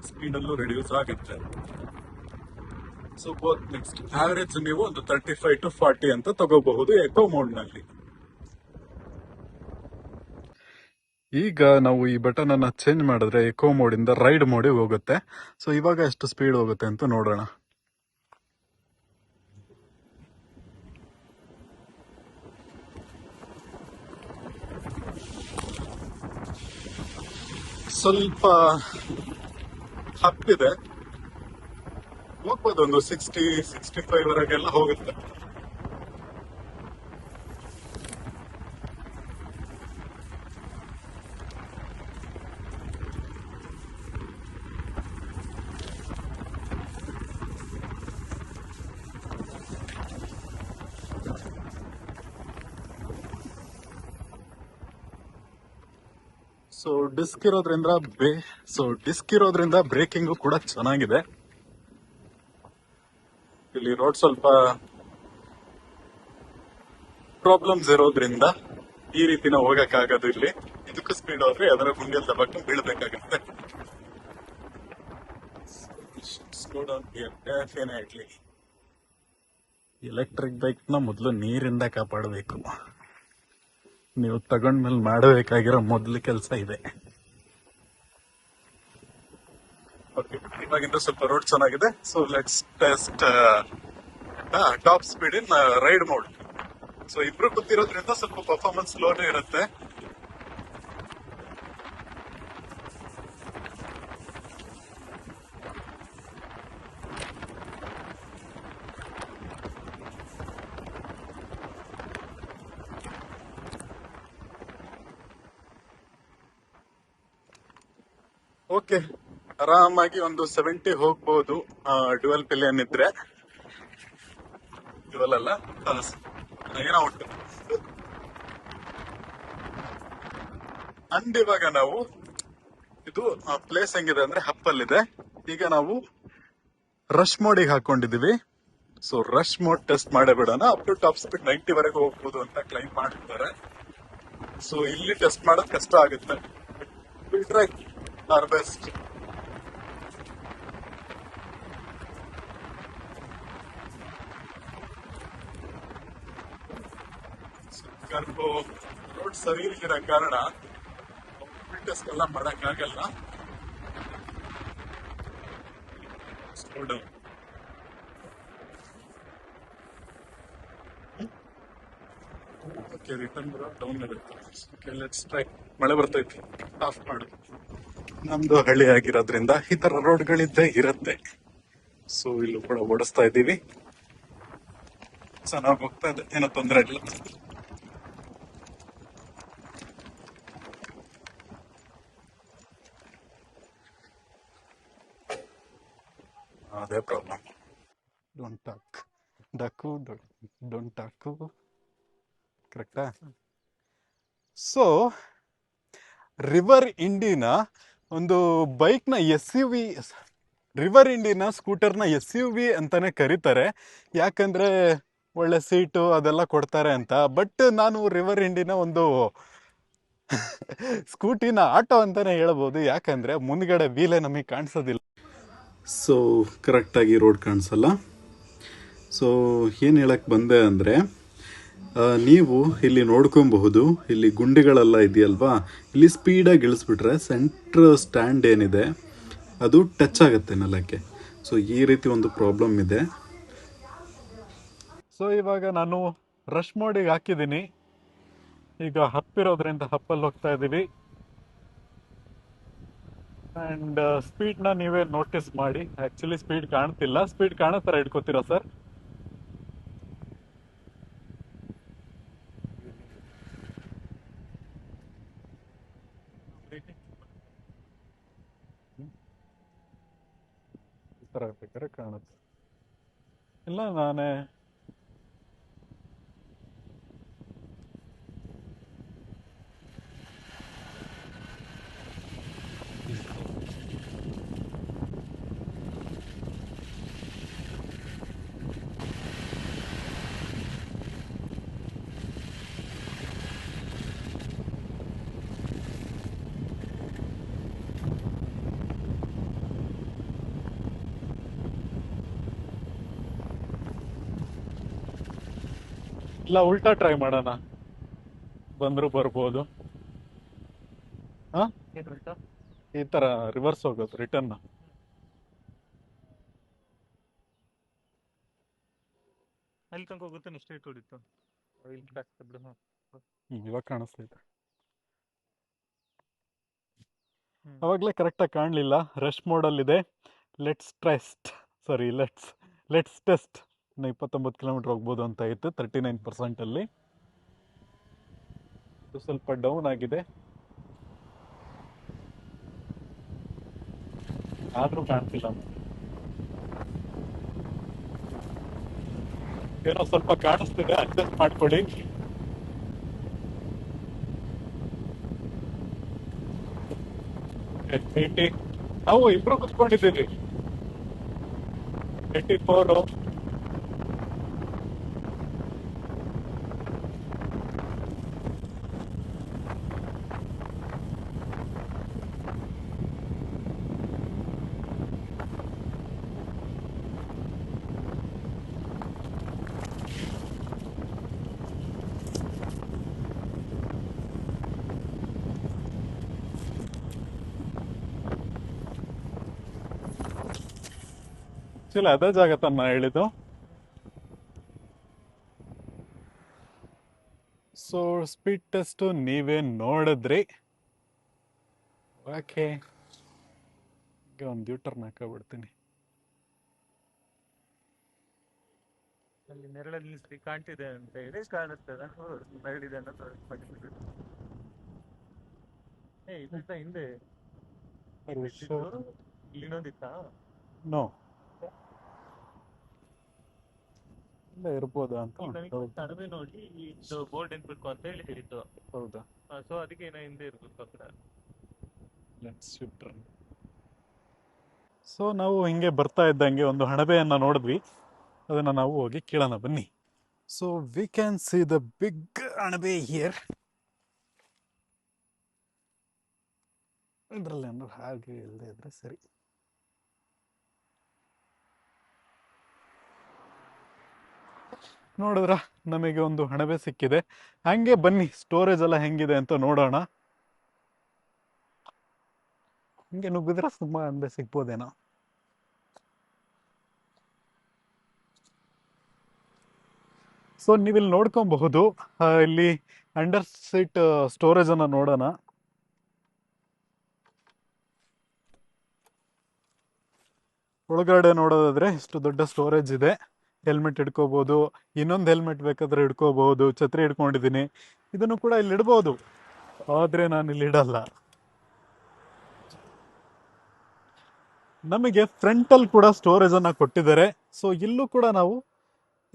ಸ್ಪೀಡಲ್ಲೂ ರಿಡ್ಯೂಸ್ ಆಗುತ್ತೆ. ಸೊ ಬೋತ್ ನೆಕ್ಸ್ಟ್ ಆವರೇಜ್ ನೀವು ಒಂದು 35 to 40 ಅಂತ ತಗೋಬಹುದು ಎಕೋ ಮೋಡ್ ನಲ್ಲಿ. ಈಗ ನಾವು ಈ ಬಟನ್ ಅನ್ನ ಚೇಂಜ್ ಮಾಡಿದ್ರೆ ಎಕೋ ಮೋಡ್ ಇಂದ ರೈಡ್ ಮೋಡಿಗೆ ಹೋಗುತ್ತೆ. ಸೊ ಇವಾಗ ಎಷ್ಟು ಸ್ಪೀಡ್ ಹೋಗುತ್ತೆ ಅಂತ ನೋಡೋಣ. ಸ್ವಲ್ಪ ಹಪ್ಪಿದೆ, ಹೋಗ್ಬೋದು. ಒಂದು 60-65 ವರೆಗೆಲ್ಲ ಹೋಗುತ್ತೆ. ಸೊ ಡಿಸ್ಕ್ ಇರೋದ್ರಿಂದ ಬ್ರೇಕಿಂಗು ಕೂಡ ಚೆನ್ನಾಗಿದೆ. ಇಲ್ಲಿ ರೋಡ್ ಸ್ವಲ್ಪ ಪ್ರಾಬ್ಲಮ್ಸ್ ಇರೋದ್ರಿಂದ ಈ ರೀತಿ ನಾವು ಹೋಗಕ್ಕಾಗೋದು. ಇಲ್ಲಿ ಇದಕ್ಕೂ ಸ್ಪೀಡ್ ಹೋದ್ರೆ ಅದರ ಗುಂಡಿಯಲ್ಲಿ ದಬ್ಬಕ್ಕೆ ಬೀಳ್ಬೇಕಾಗುತ್ತೆ. ಎಲೆಕ್ಟ್ರಿಕ್ ಬೈಕ್ ನ ಮೊದಲು ನೀರಿಂದ ಕಾಪಾಡಬೇಕು. ನೀವು ತಗೊಂಡ್ಮೇಲೆ ಮಾಡಬೇಕಾಗಿರೋ ಮೊದಲು ಕೆಲಸ ಇದೆ. ಓಕೆ, ಇವಾಗಿಂದ ಸ್ವಲ್ಪ ರೋಡ್ ಚೆನ್ನಾಗಿದೆ. So let's test top speed in ride mode. So ಇಬ್ರು ಕೂತಿರೋದ್ರಿಂದ ಸ್ವಲ್ಪ ಪರ್ಫಾರ್ಮೆನ್ಸ್ ಸ್ಲೋನೇ ಇರುತ್ತೆ. ಓಕೆ, ಆರಾಮಾಗಿ ಒಂದು 70 ಹೋಗ್ಬೋದು. ಡ್ಯುಯಲ್ ಪಿಲಿಯನ್ ಇದ್ರೆ, ಡ್ಯುಯಲ್ ಅಲ್ಲ, ಏನೋ ಒಟ್ಟು. ಅಂಡ್ ಇವಾಗ ನಾವು ಇದು ಪ್ಲೇಸ್ ಹೆಂಗಿದೆ ಅಂದ್ರೆ ಹಪ್ಪಲ್ಲಿದೆ. ಈಗ ನಾವು ರಶ್ ಮೋಡಿಗೆ ಹಾಕೊಂಡಿದೀವಿ. ಸೊ ರಶ್ ಮೋಡ್ ಟೆಸ್ಟ್ ಮಾಡೇ ಬಿಡೋಣ. ಅಪ್ ಟು ಟಾಪ್ ಸ್ಪೀಡ್ 90 ವರೆಗೆ ಹೋಗ್ಬೋದು ಅಂತ ಕ್ಲೈಮ್ ಮಾಡಿರ್ತಾರೆ. ಸೊ ಇಲ್ಲಿ ಟೆಸ್ಟ್ ಮಾಡೋದು ಕಷ್ಟ ಆಗುತ್ತೆ. Will try our best. Road ಸರಿ ಇರೋ ಕಾರಣ ಟೆಸ್ಟ್ ಎಲ್ಲ ಮಾಡಕ್ ಆಗಲ್ಲ. ಓಕೆ, ರಿಟರ್ನ್ ಬರೋದು ಡೌನ್ ಇರುತ್ತೆ. Okay, let's try. ಮಳೆ ಬರ್ತೈತಿ, ಆಫ್ ಮಾಡು. ನಮ್ದು ಹಳ್ಳಿ ಆಗಿರೋದ್ರಿಂದ ಈ ತರ ರೋಡ್ಗಳಿದ್ದೇ ಇರುತ್ತೆ. ಸೊ ಇಲ್ಲೂ ಕೂಡ ಓಡಿಸ್ತಾ ಇದ್ದೀವಿ. ಚೆನ್ನಾಗಿ ಹೋಗ್ತಾ ಇದೆ, ಏನೋ ತೊಂದರೆ ಇಲ್ಲ. ಅದೇ ಪ್ರಾಬ್ಲಮ್. ಡೋಂಟ್ ಟಾಕ್ ಡಕು ಡೋಂಟ್ ಟಾಕು, ಕರೆಕ್ಟಾ? ಸೊ ರಿವರ್ ಇಂಡಿನ ಒಂದು ಬೈಕ್ನ SUV, ರಿವರ್ ಇಂಡಿನ ಸ್ಕೂಟರ್ನ SUV ಅಂತಾನೆ ಕರೀತಾರೆ. ಯಾಕಂದ್ರೆ ಒಳ್ಳೆ ಸೀಟು ಅದೆಲ್ಲ ಕೊಡ್ತಾರೆ ಅಂತ. ಬಟ್ ನಾನು ರಿವರ್ ಇಂಡಿನ ಒಂದು ಸ್ಕೂಟಿನ ಆಟೋ ಅಂತಾನೆ ಹೇಳ್ಬೋದು. ಯಾಕಂದ್ರೆ ಮುಂದ್ಗಡೆ ವೀಲೇ ನಮಗೆ ಕಾಣಿಸೋದಿಲ್ಲ. ಸೊ ಕರೆಕ್ಟಾಗಿ ರೋಡ್ ಕಾಣಿಸಲ್ಲ. ಸೊ ಏನು ಹೇಳಕ್ಕೆ ಬಂದೆ ಅಂದರೆ, ನೀವು ಇಲ್ಲಿ ನೋಡ್ಕೊಬಹುದು, ಇಲ್ಲಿ ಗುಂಡಿಗಳೆಲ್ಲ ಇದೆಯಲ್ವಾ, ಇಲ್ಲಿ ಸ್ಪೀಡಾಗಿ ಇಳಿಸ್ಬಿಟ್ರೆ ಸೆಂಟ್ರ್ ಸ್ಟ್ಯಾಂಡ್ ಏನಿದೆ ಅದು ಟಚ್ ಆಗುತ್ತೆ ನೆಲಕ್ಕೆ. ಸೊ ಈ ರೀತಿ ಒಂದು ಪ್ರಾಬ್ಲಮ್ ಇದೆ. ಸೊ ಇವಾಗ ನಾನು ರಶ್ ಮೋಡಿಗೆ ಹಾಕಿದ್ದೀನಿ. ಈಗ ಹಪ್ಪಿರೋದ್ರಿಂದ ಹಪ್ಪಲ್ಲಿ ಹೋಗ್ತಾ ಇದ್ದೀವಿ. ಆ್ಯಂಡ್ ಸ್ಪೀಡ್ನ ನೀವೇ ನೋಟಿಸ್ ಮಾಡಿ. ಆ್ಯಕ್ಚುಲಿ ಸ್ಪೀಡ್ ಕಾಣ್ತಿಲ್ಲ. ಸ್ಪೀಡ್ ಕಾಣೋ ಥರ ಇಟ್ಕೋತೀರಾ ಸರ್? ಈ ಥರ ಬೇಕಾದ್ರೆ ಕಾಣುತ್ತೆ. ಇಲ್ಲ ನಾನೇ ಇಲ್ಲ ಉಲ್ಟಾ ಟ್ರೈ ಮಾಡೋಣ, ಬಂದರೂ ಬರ್ಬೋದು. ಹಾಂ, ಈ ಥರ ರಿವರ್ಸ್ ಹೋಗೋದು, ರಿಟರ್ನ್. ಅಲ್ಲಿ ತನಕ ಹೋಗುತ್ತೆ, ಸ್ಟ್ರೈಟ್ ಹೊಡಿತು. ಇವಾಗ ಕಾಣಿಸ್ತೈತೆ. ಅವಾಗಲೇ ಕರೆಕ್ಟಾಗಿ ಕಾಣಲಿಲ್ಲ, ರಶ್ ಮೋಡಲ್ಲಿದೆ. Let's test. ಇನ್ನು 29 ಕಿಲೋಮೀಟರ್ ಹೋಗ್ಬೋದು ಅಂತ ಇತ್ತು 39%. ಸ್ವಲ್ಪ ಡೌನ್ ಆಗಿದೆ, ಆದ್ರೂ ಕಾಣ್ತಿಲ್ಲ. ಏನೋ ಸ್ವಲ್ಪ ಕಾಣಿಸ್ತಿದೆ, ಅಡ್ಜಸ್ಟ್ ಮಾಡ್ಕೊಳ್ಳಿ. ನಾವು ಇಬ್ರು ಕುತ್ಕೊಂಡಿದ್ದೀವಿ. 84. ಅದೇ ಜಾಗ ತನ್ನ ಹೇಳಿದ್ದು. ಸೊ ಸ್ಪೀಡ್ ಟೆಸ್ಟ್ ನೀವೇ ನೋಡಿದ್ರಿ. ಓಕೆ, ಈಗ ಒಂದು ಯೂಟರ್ನ್ ಹಾಕಬಿಡ್ತೀನಿ. ಅಲ್ಲಿ ನೆರಳಲ್ಲಿ ಕಾಣ್ತಿದೆ ಅಂತ ಹೇಳಿ ಕಾಣುತ್ತದೆ, ನೆರಳಿದೆ ಅನ್ನೋ ಹಿಂದೆ ಇನ್ನೊಂದಿತ್ತಾ? ನೋ, ಇಲ್ಲ ಇರ್ಬೋದಾ ಅಂತ ಕಡಿಮೆ ನೋಡಿ ಇದು ಬೋರ್ಡ್ ಏನ್ಬೇಕು ಅಂತ ಹೇಳಿ ಹೇಳಿದ್ದು. ಹೌದಾ? ಸೊ ಅದಕ್ಕೆ ಏನೋ ಹಿಂದೆ ಇರ್ಬೇಕು ಆ ಕಡೆ. ಸೊ ನಾವು ಹಿಂಗೆ ಬರ್ತಾ ಇದ್ದಂಗೆ ಒಂದು ಹಣಬೆಯನ್ನು ನೋಡಿದ್ವಿ, ಅದನ್ನು ನಾವು ಹೋಗಿ ಕೇಳೋಣ ಬನ್ನಿ. So we can see the big ಅಣಬೆ ಹಿಯರ್. ಇದರಲ್ಲಿ ಏನಾದ್ರು ಹಾಗೆ ಇಲ್ಲದೆ ಇದ್ರೆ ಸರಿ. ನೋಡಿದ್ರ ನಮಗೆ ಒಂದು ಅಣಬೆ ಸಿಕ್ಕಿದೆ. ಹಂಗೆ ಬನ್ನಿ ಸ್ಟೋರೇಜ್ ಎಲ್ಲ ಹೆಂಗಿದೆ ಅಂತ ನೋಡೋಣ. ಹಿಂಗೆ ನುಗ್ಗಿದ್ರೆ ತುಂಬಾ ಅಣಬೆ ಸಿಗ್ಬೋದೇನೋ. ಸೊ ನೀವಿಲ್ಲಿ ನೋಡ್ಕೊಬಹುದು, ಇಲ್ಲಿ ಅಂಡರ್ ಸೀಟ್ ಸ್ಟೋರೇಜ್ ಅನ್ನ ನೋಡೋಣ. ಒಳಗಡೆ ನೋಡೋದಾದ್ರೆ ಇಷ್ಟು ದೊಡ್ಡ ಸ್ಟೋರೇಜ್ ಇದೆ. ಹೆಲ್ಮೆಟ್ ಇಟ್ಕೋಬಹುದು, ಇನ್ನೊಂದು ಹೆಲ್ಮೆಟ್ ಬೇಕಾದ್ರೆ ಇಟ್ಕೋಬಹುದು. ಛತ್ರಿ ಇಟ್ಕೊಂಡಿದ್ದೀನಿ, ಇದನ್ನು ಕೂಡ ಇಲ್ಲಿ ಇಡ್ಬೋದು, ಆದ್ರೆ ನಾನು ಇಲ್ಲಿ ಇಡಲ್ಲ. ನಮಗೆ ಫ್ರಂಟ್ ಅಲ್ಲಿ ಕೂಡ ಸ್ಟೋರೇಜ್ ಅನ್ನ ಕೊಟ್ಟಿದ್ದಾರೆ. ಸೊ ಇಲ್ಲೂ ಕೂಡ ನಾವು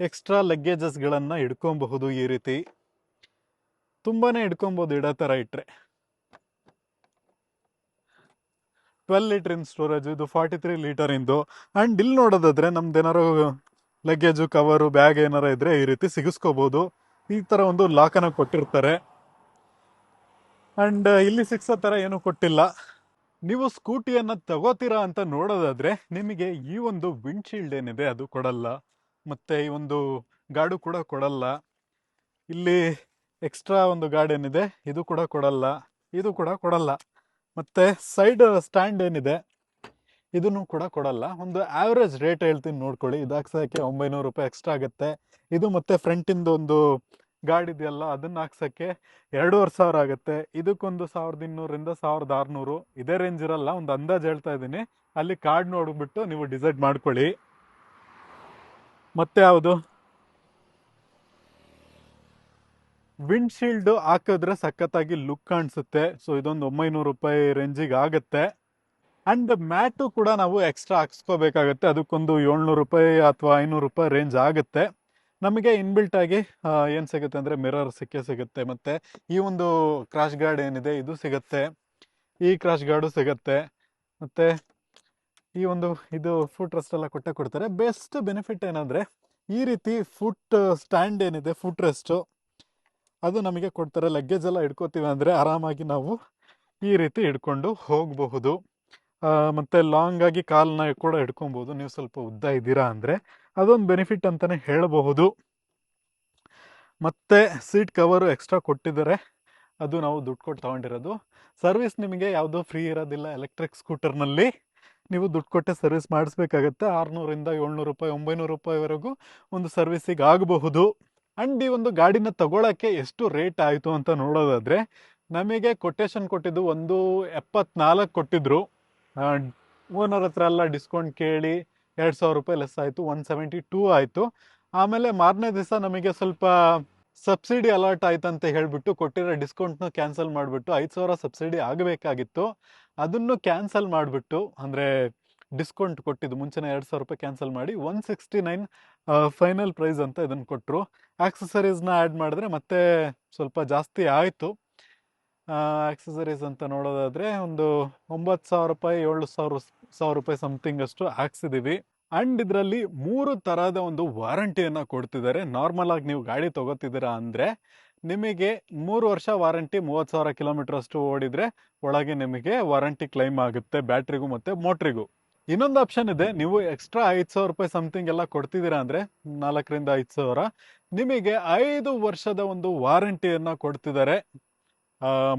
ಎಕ್ಸ್ಟ್ರಾ ಲಗೇಜಸ್ ಗಳನ್ನ ಇಡ್ಕೊಬಹುದು. ಈ ರೀತಿ ತುಂಬಾನೇ ಇಡ್ಕೊಬಹುದು ಇಡೋ ತರ ಇಟ್ರೆ. 12 ಲೀಟರ್ ಇನ್ ಸ್ಟೋರೇಜ್, ಇದು 43 ಲೀಟರ್ ಇಂದು. ಅಂಡ್ ಇಲ್ಲಿ ನೋಡೋದಾದ್ರೆ ನಮ್ದು ಏನಾರು ಲಗೇಜು, ಕವರು, ಬ್ಯಾಗ್ ಏನಾರ ಇದ್ರೆ ಈ ರೀತಿ ಸಿಗಿಸ್ಕೋಬಹುದು. ಈ ತರ ಒಂದು ಲಾಕನ್ನ ಕೊಟ್ಟಿರ್ತಾರೆ. ಅಂಡ್ ಇಲ್ಲಿ ಸಿಕ್ಸೋ ತರ ಏನು ಕೊಟ್ಟಿಲ್ಲ. ನೀವು ಸ್ಕೂಟಿಯನ್ನ ತಗೋತೀರಾ ಅಂತ ನೋಡೋದಾದ್ರೆ ನಿಮಗೆ ಈ ಒಂದು ವಿಂಡ್ಶೀಲ್ಡ್ ಏನಿದೆ ಅದು ಕೊಡಲ್ಲ, ಮತ್ತೆ ಈ ಒಂದು ಗಾಡು ಕೂಡ ಕೊಡಲ್ಲ. ಇಲ್ಲಿ ಎಕ್ಸ್ಟ್ರಾ ಒಂದು ಗಾರ್ಡ್ ಏನಿದೆ ಇದು ಕೂಡ ಕೊಡಲ್ಲ, ಇದು ಕೂಡ ಕೊಡಲ್ಲ. ಮತ್ತೆ ಸೈಡ್ ಸ್ಟ್ಯಾಂಡ್ ಏನಿದೆ ಇದನ್ನು ಕೂಡ ಕೊಡಲ್ಲ. ಒಂದು ಆವ್ರೇಜ್ ರೇಟ್ ಹೇಳ್ತೀನಿ ನೋಡ್ಕೊಳ್ಳಿ. ಇದು ಹಾಕ್ಸೋಕ್ಕೆ 900 ರೂಪಾಯಿ ಎಕ್ಸ್ಟ್ರಾ ಆಗುತ್ತೆ. ಇದು ಮತ್ತೆ ಫ್ರಂಟಿಂದ ಒಂದು ಗಾರ್ಡ್ ಇದೆಯಲ್ಲ ಅದನ್ನ ಹಾಕ್ಸೋಕ್ಕೆ 2500 ಆಗುತ್ತೆ. ಇದಕ್ಕೊಂದು 1200ರಿಂದ 1600, ಇದೇ ರೇಂಜ್ ಇರಲ್ಲ, ಒಂದು ಅಂದಾಜ್ ಹೇಳ್ತಾ ಇದ್ದೀನಿ. ಅಲ್ಲಿ ಕಾರ್ಡ್ ನೋಡ್ಬಿಟ್ಟು ನೀವು ಡಿಸೈಡ್ ಮಾಡ್ಕೊಳ್ಳಿ. ಮತ್ತೆ ಯಾವುದು ವಿಂಡ್ಶೀಲ್ಡ್ ಹಾಕಿದ್ರೆ ಸಖತ್ತಾಗಿ ಲುಕ್ ಕಾಣಿಸುತ್ತೆ. ಸೊ ಇದೊಂದು 900 ರೂಪಾಯಿ ರೇಂಜಿಗೆ ಆಗುತ್ತೆ. ಅಂಡ್ ಮ್ಯಾಟು ಕೂಡ ನಾವು ಎಕ್ಸ್ಟ್ರಾ ಹಾಕ್ಸ್ಕೋಬೇಕಾಗತ್ತೆ. ಅದಕ್ಕೊಂದು 700 ರೂಪಾಯಿ ಅಥವಾ 500 ರೂಪಾಯಿ ರೇಂಜ್ ಆಗುತ್ತೆ. ನಮಗೆ ಇನ್ಬಿಲ್ಟ್ ಆಗಿ ಏನು ಸಿಗುತ್ತೆ ಅಂದರೆ ಮಿರರ್ ಸಿಗುತ್ತೆ. ಮತ್ತೆ ಈ ಒಂದು ಕ್ರಾಶ್ ಗಾರ್ಡ್ ಏನಿದೆ ಇದು ಸಿಗುತ್ತೆ, ಈ ಕ್ರಾಶ್ ಗಾರ್ಡು ಸಿಗುತ್ತೆ. ಮತ್ತೆ ಈ ಒಂದು ಇದು ಫುಟ್ ರೆಸ್ಟ್ ಎಲ್ಲ ಕೊಡ್ತಾರೆ. ಬೆಸ್ಟ್ ಬೆನಿಫಿಟ್ ಏನಂದರೆ ಈ ರೀತಿ ಫುಟ್ ಸ್ಟ್ಯಾಂಡ್ ಏನಿದೆ, ಫುಟ್ ರೆಸ್ಟು ಅದು ನಮಗೆ ಕೊಡ್ತಾರೆ. ಲಗೇಜ್ ಎಲ್ಲ ಇಟ್ಕೋತೀವಿ ಅಂದರೆ ಆರಾಮಾಗಿ ನಾವು ಈ ರೀತಿ ಇಟ್ಕೊಂಡು ಹೋಗಬಹುದು. ಮತ್ತು ಲಾಂಗ್ ಆಗಿ ಕಾಲನ್ನ ಕೂಡ ಇಟ್ಕೊಬೋದು. ನೀವು ಸ್ವಲ್ಪ ಉದ್ದ ಇದ್ದೀರಾ ಅಂದರೆ ಅದೊಂದು ಬೆನಿಫಿಟ್ ಅಂತಲೇ ಹೇಳಬಹುದು. ಮತ್ತು ಸೀಟ್ ಕವರು ಎಕ್ಸ್ಟ್ರಾ ಕೊಟ್ಟಿದ್ದಾರೆ, ಅದು ನಾವು ದುಡ್ಡು ಕೊಟ್ಟು ತೊಗೊಂಡಿರೋದು. ಸರ್ವಿಸ್ ನಿಮಗೆ ಯಾವುದೂ ಫ್ರೀ ಇರೋದಿಲ್ಲ. ಎಲೆಕ್ಟ್ರಿಕ್ ಸ್ಕೂಟರ್ನಲ್ಲಿ ನೀವು ದುಡ್ಡು ಕೊಟ್ಟೆ ಸರ್ವಿಸ್ ಮಾಡಿಸ್ಬೇಕಾಗತ್ತೆ. 600ರಿಂದ 700 ರೂಪಾಯಿ 900 ರೂಪಾಯಿವರೆಗೂ ಒಂದು ಸರ್ವಿಸಿಗೆ ಆಗಬಹುದು. ಅಂಡ್ ಈ ಒಂದು ಗಾಡಿನ ತಗೊಳ್ಳೋಕ್ಕೆ ಎಷ್ಟು ರೇಟ್ ಆಯಿತು ಅಂತ ನೋಡೋದಾದರೆ ನಮಗೆ ಕೊಟೇಶನ್ ಕೊಟ್ಟಿದ್ದು 174 ಕೊಟ್ಟಿದ್ರು. ಓನರ್ ಹತ್ರ ಎಲ್ಲ ಡಿಸ್ಕೌಂಟ್ ಕೇಳಿ 2000 ರೂಪಾಯಿ ಲೆಸ್ ಆಯಿತು, 172 ಆಯಿತು. ಆಮೇಲೆ ಮಾರನೇ ದಿವಸ ನಮಗೆ ಸ್ವಲ್ಪ ಸಬ್ಸಿಡಿ ಅಲರ್ಟ್ ಆಯ್ತು ಅಂತ ಹೇಳಿಬಿಟ್ಟು ಕೊಟ್ಟಿರೋ ಡಿಸ್ಕೌಂಟ್ನ ಕ್ಯಾನ್ಸಲ್ ಮಾಡಿಬಿಟ್ಟು 5000 ಸಬ್ಸಿಡಿ ಆಗಬೇಕಾಗಿತ್ತು. ಅದನ್ನು ಕ್ಯಾನ್ಸಲ್ ಮಾಡಿಬಿಟ್ಟು, ಅಂದರೆ ಡಿಸ್ಕೌಂಟ್ ಕೊಟ್ಟಿದ್ದು ಮುಂಚೆನೇ 2000 ರೂಪಾಯಿ ಕ್ಯಾನ್ಸಲ್ ಮಾಡಿ 169 ಫೈನಲ್ ಪ್ರೈಸ್ ಅಂತ ಇದನ್ನು ಕೊಟ್ಟರು. ಆಕ್ಸಸರೀಸ್ನ ಆ್ಯಡ್ ಮಾಡಿದ್ರೆ ಮತ್ತೆ ಸ್ವಲ್ಪ ಜಾಸ್ತಿ ಆಯಿತು. ಆಕ್ಸಸರೀಸ್ ಅಂತ ನೋಡೋದಾದರೆ ಒಂದು 9000 ರೂಪಾಯಿ 7000 ರೂಪಾಯಿ ಸಮಥಿಂಗ್ ಅಷ್ಟು ಹಾಕ್ಸಿದ್ದೀವಿ. ಅಂಡ್ ಇದರಲ್ಲಿ 3 ಥರದ ಒಂದು ವಾರಂಟಿಯನ್ನು ಕೊಡ್ತಿದ್ದಾರೆ. ನಾರ್ಮಲ್ ಆಗಿ ನೀವು ಗಾಡಿ ತಗೋತಿದ್ದೀರಾ ಅಂದರೆ ನಿಮಗೆ 3 ವರ್ಷ ವಾರಂಟಿ, 30,000 ಕಿಲೋಮೀಟರ್ ಅಷ್ಟು ಓಡಿದ್ರೆ ಒಳಗೆ ನಿಮಗೆ ವಾರಂಟಿ ಕ್ಲೈಮ್ ಆಗುತ್ತೆ, ಬ್ಯಾಟ್ರಿಗೂ ಮತ್ತು ಮೋಟ್ರಿಗೂ. ಇನ್ನೊಂದು ಆಪ್ಷನ್ ಇದೆ, ನೀವು ಎಕ್ಸ್ಟ್ರಾ 5000 ರೂಪಾಯಿ ಸಮಥಿಂಗ್ ಎಲ್ಲ ಕೊಡ್ತಿದ್ದೀರಾ ಅಂದರೆ 4ರಿಂದ 5000 ನಿಮಗೆ 5 ವರ್ಷದ ಒಂದು ವಾರಂಟಿಯನ್ನು ಕೊಡ್ತಿದ್ದಾರೆ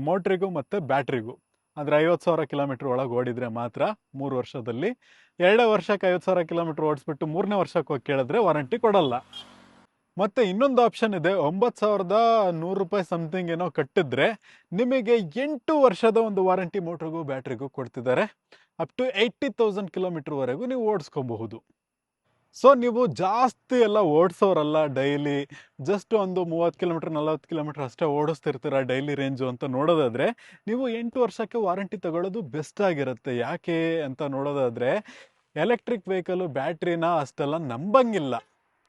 ಮೋಟ್ರಿಗೂ ಮತ್ತು ಬ್ಯಾಟ್ರಿಗೂ. ಅಂದರೆ 50,000 ಕಿಲೋಮೀಟರ್ ಒಳಗೆ ಓಡಿದ್ರೆ ಮಾತ್ರ 3 ವರ್ಷದಲ್ಲಿ. 2 ವರ್ಷಕ್ಕೆ 50,000 ಕಿಲೋಮೀಟರ್ ಓಡಿಸ್ಬಿಟ್ಟು 3ನೇ ವರ್ಷಕ್ಕೆ ಹೋಗಿ ಕೇಳಿದ್ರೆ ವಾರಂಟಿ ಕೊಡಲ್ಲ. ಮತ್ತು ಇನ್ನೊಂದು ಆಪ್ಷನ್ ಇದೆ, 9100 ರೂಪಾಯಿ ಸಮಥಿಂಗ್ ಏನೋ ಕಟ್ಟಿದ್ರೆ ನಿಮಗೆ 8 ವರ್ಷದ ಒಂದು ವಾರಂಟಿ ಮೋಟ್ರಿಗೂ ಬ್ಯಾಟ್ರಿಗೂ ಕೊಡ್ತಿದ್ದಾರೆ. ಅಪ್ ಟು 80,000 ಕಿಲೋಮೀಟರ್ವರೆಗೂ ನೀವು ಓಡಿಸ್ಕೋಬಹುದು. ಸೊ ನೀವು ಜಾಸ್ತಿ ಎಲ್ಲ ಓಡಿಸೋರಲ್ಲ, ಡೈಲಿ ಜಸ್ಟ್ ಒಂದು 30 ಕಿಲೋಮೀಟರ್ 40 ಕಿಲೋಮೀಟರ್ ಅಷ್ಟೇ ಓಡಿಸ್ತಿರ್ತೀರ ಡೈಲಿ ರೇಂಜು ಅಂತ ನೋಡೋದಾದರೆ ನೀವು 8 ವರ್ಷಕ್ಕೆ ವಾರಂಟಿ ತಗೊಳ್ಳೋದು ಬೆಸ್ಟ್ ಆಗಿರುತ್ತೆ. ಯಾಕೆ ಅಂತ ನೋಡೋದಾದರೆ ಎಲೆಕ್ಟ್ರಿಕ್ ವೆಹಿಕಲು ಬ್ಯಾಟ್ರಿನ ಅಷ್ಟೆಲ್ಲ ನಂಬಂಗಿಲ್ಲ.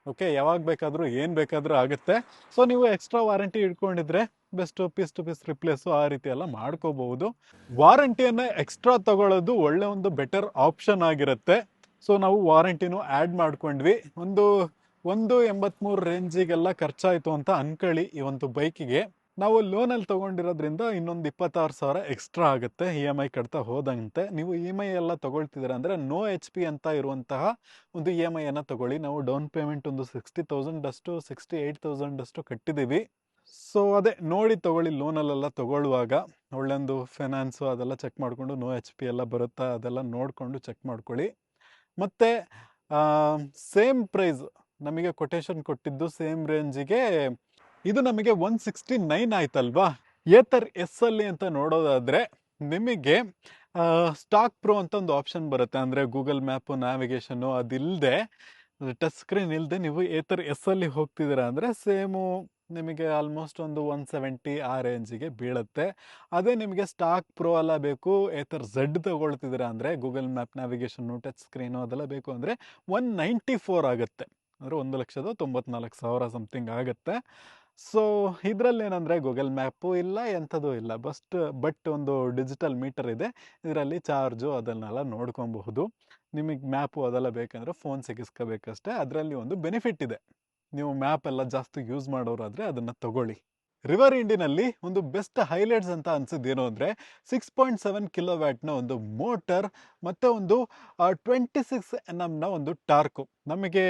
ಓಕೆ, ಯಾವಾಗ ಬೇಕಾದರೂ ಏನು ಬೇಕಾದರೂ ಆಗುತ್ತೆ. ಸೊ ನೀವು ಎಕ್ಸ್ಟ್ರಾ ವಾರಂಟಿ ಇಟ್ಕೊಂಡಿದ್ರೆ best piece to piece replace ಆ ರೀತಿ ಎಲ್ಲ ಮಾಡ್ಕೋಬಹುದು. ವಾರಂಟಿಯನ್ನು ಎಕ್ಸ್ಟ್ರಾ ತಗೊಳ್ಳೋದು ಒಳ್ಳೆ ಒಂದು ಬೆಟರ್ ಆಪ್ಷನ್ ಆಗಿರುತ್ತೆ. ಸೊ ನಾವು ವಾರಂಟಿನೂ ಆ್ಯಡ್ ಮಾಡ್ಕೊಂಡ್ವಿ. ಒಂದು 83 ರೇಂಜಿಗೆಲ್ಲ ಖರ್ಚಾಯಿತು ಅಂತ ಅನ್ಕೊಳ್ಳಿ ಈ ಒಂದು ಬೈಕಿಗೆ. ನಾವು ಲೋನಲ್ಲಿ ತೊಗೊಂಡಿರೋದ್ರಿಂದ ಇನ್ನೊಂದು 26,000 ಎಕ್ಸ್ಟ್ರಾ ಆಗುತ್ತೆ ಇ ಎಮ್ ಐ ಕಟ್ತಾ ಹೋದಂತೆ. ನೀವು ಇ ಎಮ್ ಐ ಎಲ್ಲ ತೊಗೊಳ್ತಿದ್ದೀರ ಅಂದರೆ ನೋ ಎಚ್ ಪಿ ಅಂತ ಇರುವಂತಹ ಒಂದು ಇ ಎಮ್ ಐಯನ್ನು ತೊಗೊಳ್ಳಿ. ನಾವು ಡೌನ್ ಪೇಮೆಂಟ್ ಒಂದು 60,000 ಅಷ್ಟು 68,000 ಅಷ್ಟು ಕಟ್ಟಿದ್ದೀವಿ. ಸೊ ಅದೇ ನೋಡಿ ತೊಗೊಳ್ಳಿ. ಲೋನಲ್ಲೆಲ್ಲ ತೊಗೊಳ್ಳುವಾಗ ಒಳ್ಳೆಯೊಂದು ಫೈನಾನ್ಸು ಅದೆಲ್ಲ ಚೆಕ್ ಮಾಡಿಕೊಂಡು ನೋ ಎಚ್ ಪಿ ಎಲ್ಲ ಬರುತ್ತಾ ಅದೆಲ್ಲ ನೋಡಿಕೊಂಡು ಚೆಕ್ ಮಾಡ್ಕೊಳ್ಳಿ. ಮತ್ತು ಸೇಮ್ ಪ್ರೈಸ್ ನಮಗೆ ಕೊಟೇಶನ್ ಕೊಟ್ಟಿದ್ದು ಸೇಮ್ ರೇಂಜಿಗೆ ಇದು ನಮಗೆ 169 ಆಯ್ತಲ್ವಾ. ಏತರ್ ಎಸ್ ಅಲ್ಲಿ ಅಂತ ನೋಡೋದಾದರೆ ನಿಮಗೆ ಸ್ಟಾಕ್ ಪ್ರೋ ಅಂತ ಒಂದು ಆಪ್ಷನ್ ಬರುತ್ತೆ. ಅಂದರೆ ಗೂಗಲ್ ಮ್ಯಾಪು ನ್ಯಾವಿಗೇಷನ್ನು ಅದಿಲ್ಲದೆ ಟಚ್ ಸ್ಕ್ರೀನ್ ಇಲ್ಲದೆ ನೀವು ಏತರ್ ಎಸ್ ಅಲ್ಲಿ ಹೋಗ್ತಿದ್ದೀರಾ ಅಂದರೆ ಸೇಮು ನಿಮಗೆ ಆಲ್ಮೋಸ್ಟ್ ಒಂದು 170 ಆ ರೇಂಜಿಗೆ ಬೀಳುತ್ತೆ. ಅದೇ ನಿಮಗೆ ಸ್ಟಾಕ್ ಪ್ರೋ ಎಲ್ಲ ಬೇಕು, ಏತರ್ ಝೆಡ್ ತಗೊಳ್ತಿದ್ದೀರಾ ಅಂದರೆ Google map navigation touch screen ಅದೆಲ್ಲ ಬೇಕು ಅಂದರೆ 194 ಆಗುತ್ತೆ. ಅಂದರೆ 1,94,000 ಸಮಥಿಂಗ್ ಆಗುತ್ತೆ. ಸೊ ಇದರಲ್ಲಿ ಏನಂದರೆ ಗೂಗಲ್ ಮ್ಯಾಪು ಇಲ್ಲ, ಎಂಥದ್ದು ಇಲ್ಲ, ಬಟ್ ಒಂದು ಡಿಜಿಟಲ್ ಮೀಟರ್ ಇದೆ. ಇದರಲ್ಲಿ ಚಾರ್ಜು ಅದನ್ನೆಲ್ಲ ನೋಡ್ಕೊಬಹುದು. ನಿಮಗೆ ಮ್ಯಾಪು ಅದೆಲ್ಲ ಬೇಕಂದರೆ ಫೋನ್ ಸಿಗಿಸ್ಕೋಬೇಕಷ್ಟೇ. ಅದರಲ್ಲಿ ಒಂದು ಬೆನಿಫಿಟ್ ಇದೆ. ನೀವು ಮ್ಯಾಪ್ ಎಲ್ಲ ಜಾಸ್ತಿ ಯೂಸ್ ಮಾಡೋರಾದರೆ ಅದನ್ನು ತಗೊಳ್ಳಿ. ರಿವರ್ ಇಂಡಿನಲ್ಲಿ ಒಂದು ಬೆಸ್ಟ್ ಹೈಲೈಟ್ಸ್ ಅಂತ ಅನ್ಸಿದ್ದೇನು ಅಂದರೆ 6.7 ಕಿಲೋವ್ಯಾಟ್ನ ಒಂದು ಮೋಟರ್ ಮತ್ತು ಒಂದು 26 NMನ ಒಂದು ಟಾರ್ಕು. ನಮಗೆ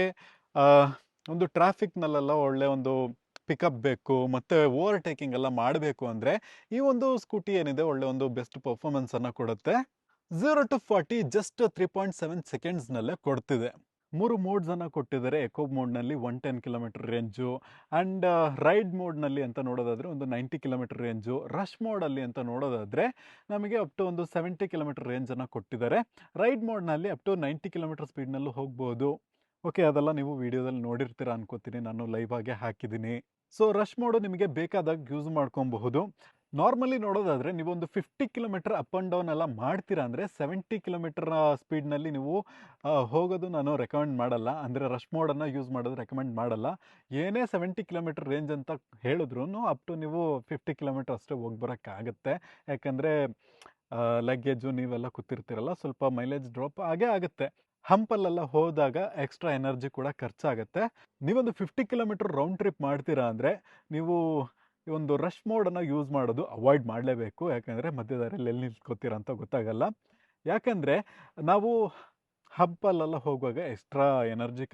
ಒಂದು ಟ್ರಾಫಿಕ್ನಲ್ಲೆಲ್ಲ ಒಳ್ಳೆ ಒಂದು ಪಿಕಪ್ ಬೇಕು ಮತ್ತು ಓವರ್ಟೇಕಿಂಗ್ ಎಲ್ಲ ಮಾಡಬೇಕು ಅಂದರೆ ಈ ಒಂದು ಸ್ಕೂಟಿ ಏನಿದೆ ಒಳ್ಳೆ ಒಂದು ಬೆಸ್ಟ್ ಪರ್ಫಾರ್ಮೆನ್ಸನ್ನು ಕೊಡುತ್ತೆ. 0 to 40 ಜಸ್ಟ್ 3.7 ಸೆಕೆಂಡ್ಸ್ನಲ್ಲೇ ಕೊಡ್ತಿದೆ. 3 ಮೋಡ್ಸನ್ನು ಕೊಟ್ಟಿದ್ದಾರೆ. ಎಕೋ ಮೋಡ್ನಲ್ಲಿ 110 ಕಿಲೋಮೀಟರ್ ರೇಂಜು, ಆ್ಯಂಡ್ ರೈಡ್ ಮೋಡ್ನಲ್ಲಿ ಅಂತ ನೋಡೋದಾದರೆ ಒಂದು 90 ಕಿಲೋಮೀಟರ್ ರೇಂಜು, ರಶ್ ಮೋಡಲ್ಲಿ ಅಂತ ನೋಡೋದಾದರೆ ನಮಗೆ ಅಪ್ ಟು ಒಂದು 70 ಕಿಲೋಮೀಟರ್ ರೇಂಜನ್ನು ಕೊಟ್ಟಿದ್ದಾರೆ. ರೈಡ್ ಮೋಡ್ನಲ್ಲಿ ಅಪ್ ಟು 90 ಕಿಲೋಮೀಟರ್ ಸ್ಪೀಡ್ನಲ್ಲೂ ಹೋಗ್ಬೋದು. ಓಕೆ, ಅದೆಲ್ಲ ನೀವು ವಿಡಿಯೋದಲ್ಲಿ ನೋಡಿರ್ತೀರ ಅನ್ಕೋತೀನಿ, ನಾನು ಲೈವ್ ಆಗೇ ಹಾಕಿದ್ದೀನಿ. ಸೊ ರಶ್ ಮೋಡು ನಿಮಗೆ ಬೇಕಾದಾಗ ಯೂಸ್ ಮಾಡ್ಕೊಬಹುದು. ನಾರ್ಮಲಿ ನೋಡೋದಾದರೆ ನೀವೊಂದು 50 ಕಿಲೋಮೀಟರ್ ಅಪ್ ಆ್ಯಂಡ್ ಡೌನ್ ಎಲ್ಲ ಮಾಡ್ತೀರಾ ಅಂದರೆ 70 ಕಿಲೋಮೀಟರ್ ಸ್ಪೀಡ್ನಲ್ಲಿ ನೀವು ಹೋಗೋದು ನಾನು ರೆಕಮೆಂಡ್ ಮಾಡಲ್ಲ. ಅಂದರೆ ರಶ್ ಮೋಡನ್ನು ಯೂಸ್ ಮಾಡೋದು ರೆಕಮೆಂಡ್ ಮಾಡಲ್ಲ. ಏನೇ 70 ಕಿಲೋಮೀಟರ್ ರೇಂಜ್ ಅಂತ ಹೇಳಿದ್ರು ಅಪ್ ಟು ನೀವು 50 ಕಿಲೋಮೀಟರ್ ಅಷ್ಟೇ ಹೋಗಿ ಬರೋಕ್ಕಾಗತ್ತೆ. ಯಾಕಂದರೆ ಲಗೇಜು ನೀವೆಲ್ಲ ಕೂತಿರ್ತೀರಲ್ಲ, ಸ್ವಲ್ಪ ಮೈಲೇಜ್ ಡ್ರಾಪ್ ಆಗೇ ಆಗುತ್ತೆ. ಹಂಪಲ್ಲೆಲ್ಲ ಹೋದಾಗ ಎಕ್ಸ್ಟ್ರಾ ಎನರ್ಜಿ ಕೂಡ ಖರ್ಚಾಗುತ್ತೆ. ನೀವೊಂದು 50 ಕಿಲೋಮೀಟರ್ ರೌಂಡ್ ಟ್ರಿಪ್ ಮಾಡ್ತೀರಾ ಅಂದರೆ ನೀವು ಈ ಒಂದು ರಶ್ ಮೋಡನ್ನು ಯೂಸ್ ಮಾಡೋದು ಅವಾಯ್ಡ್ ಮಾಡಲೇಬೇಕು. ಯಾಕಂದರೆ ಮಧ್ಯದಾರಿಯಲ್ಲಿ ಎಲ್ಲಿ ನಿಲ್ತ್ಕೋತೀರ ಅಂತ ಗೊತ್ತಾಗಲ್ಲ. ಯಾಕಂದರೆ ನಾವು ಹಂಪಲ್ಲೆಲ್ಲ ಹೋಗುವಾಗ ಎಕ್ಸ್ಟ್ರಾ ಎನರ್ಜಿ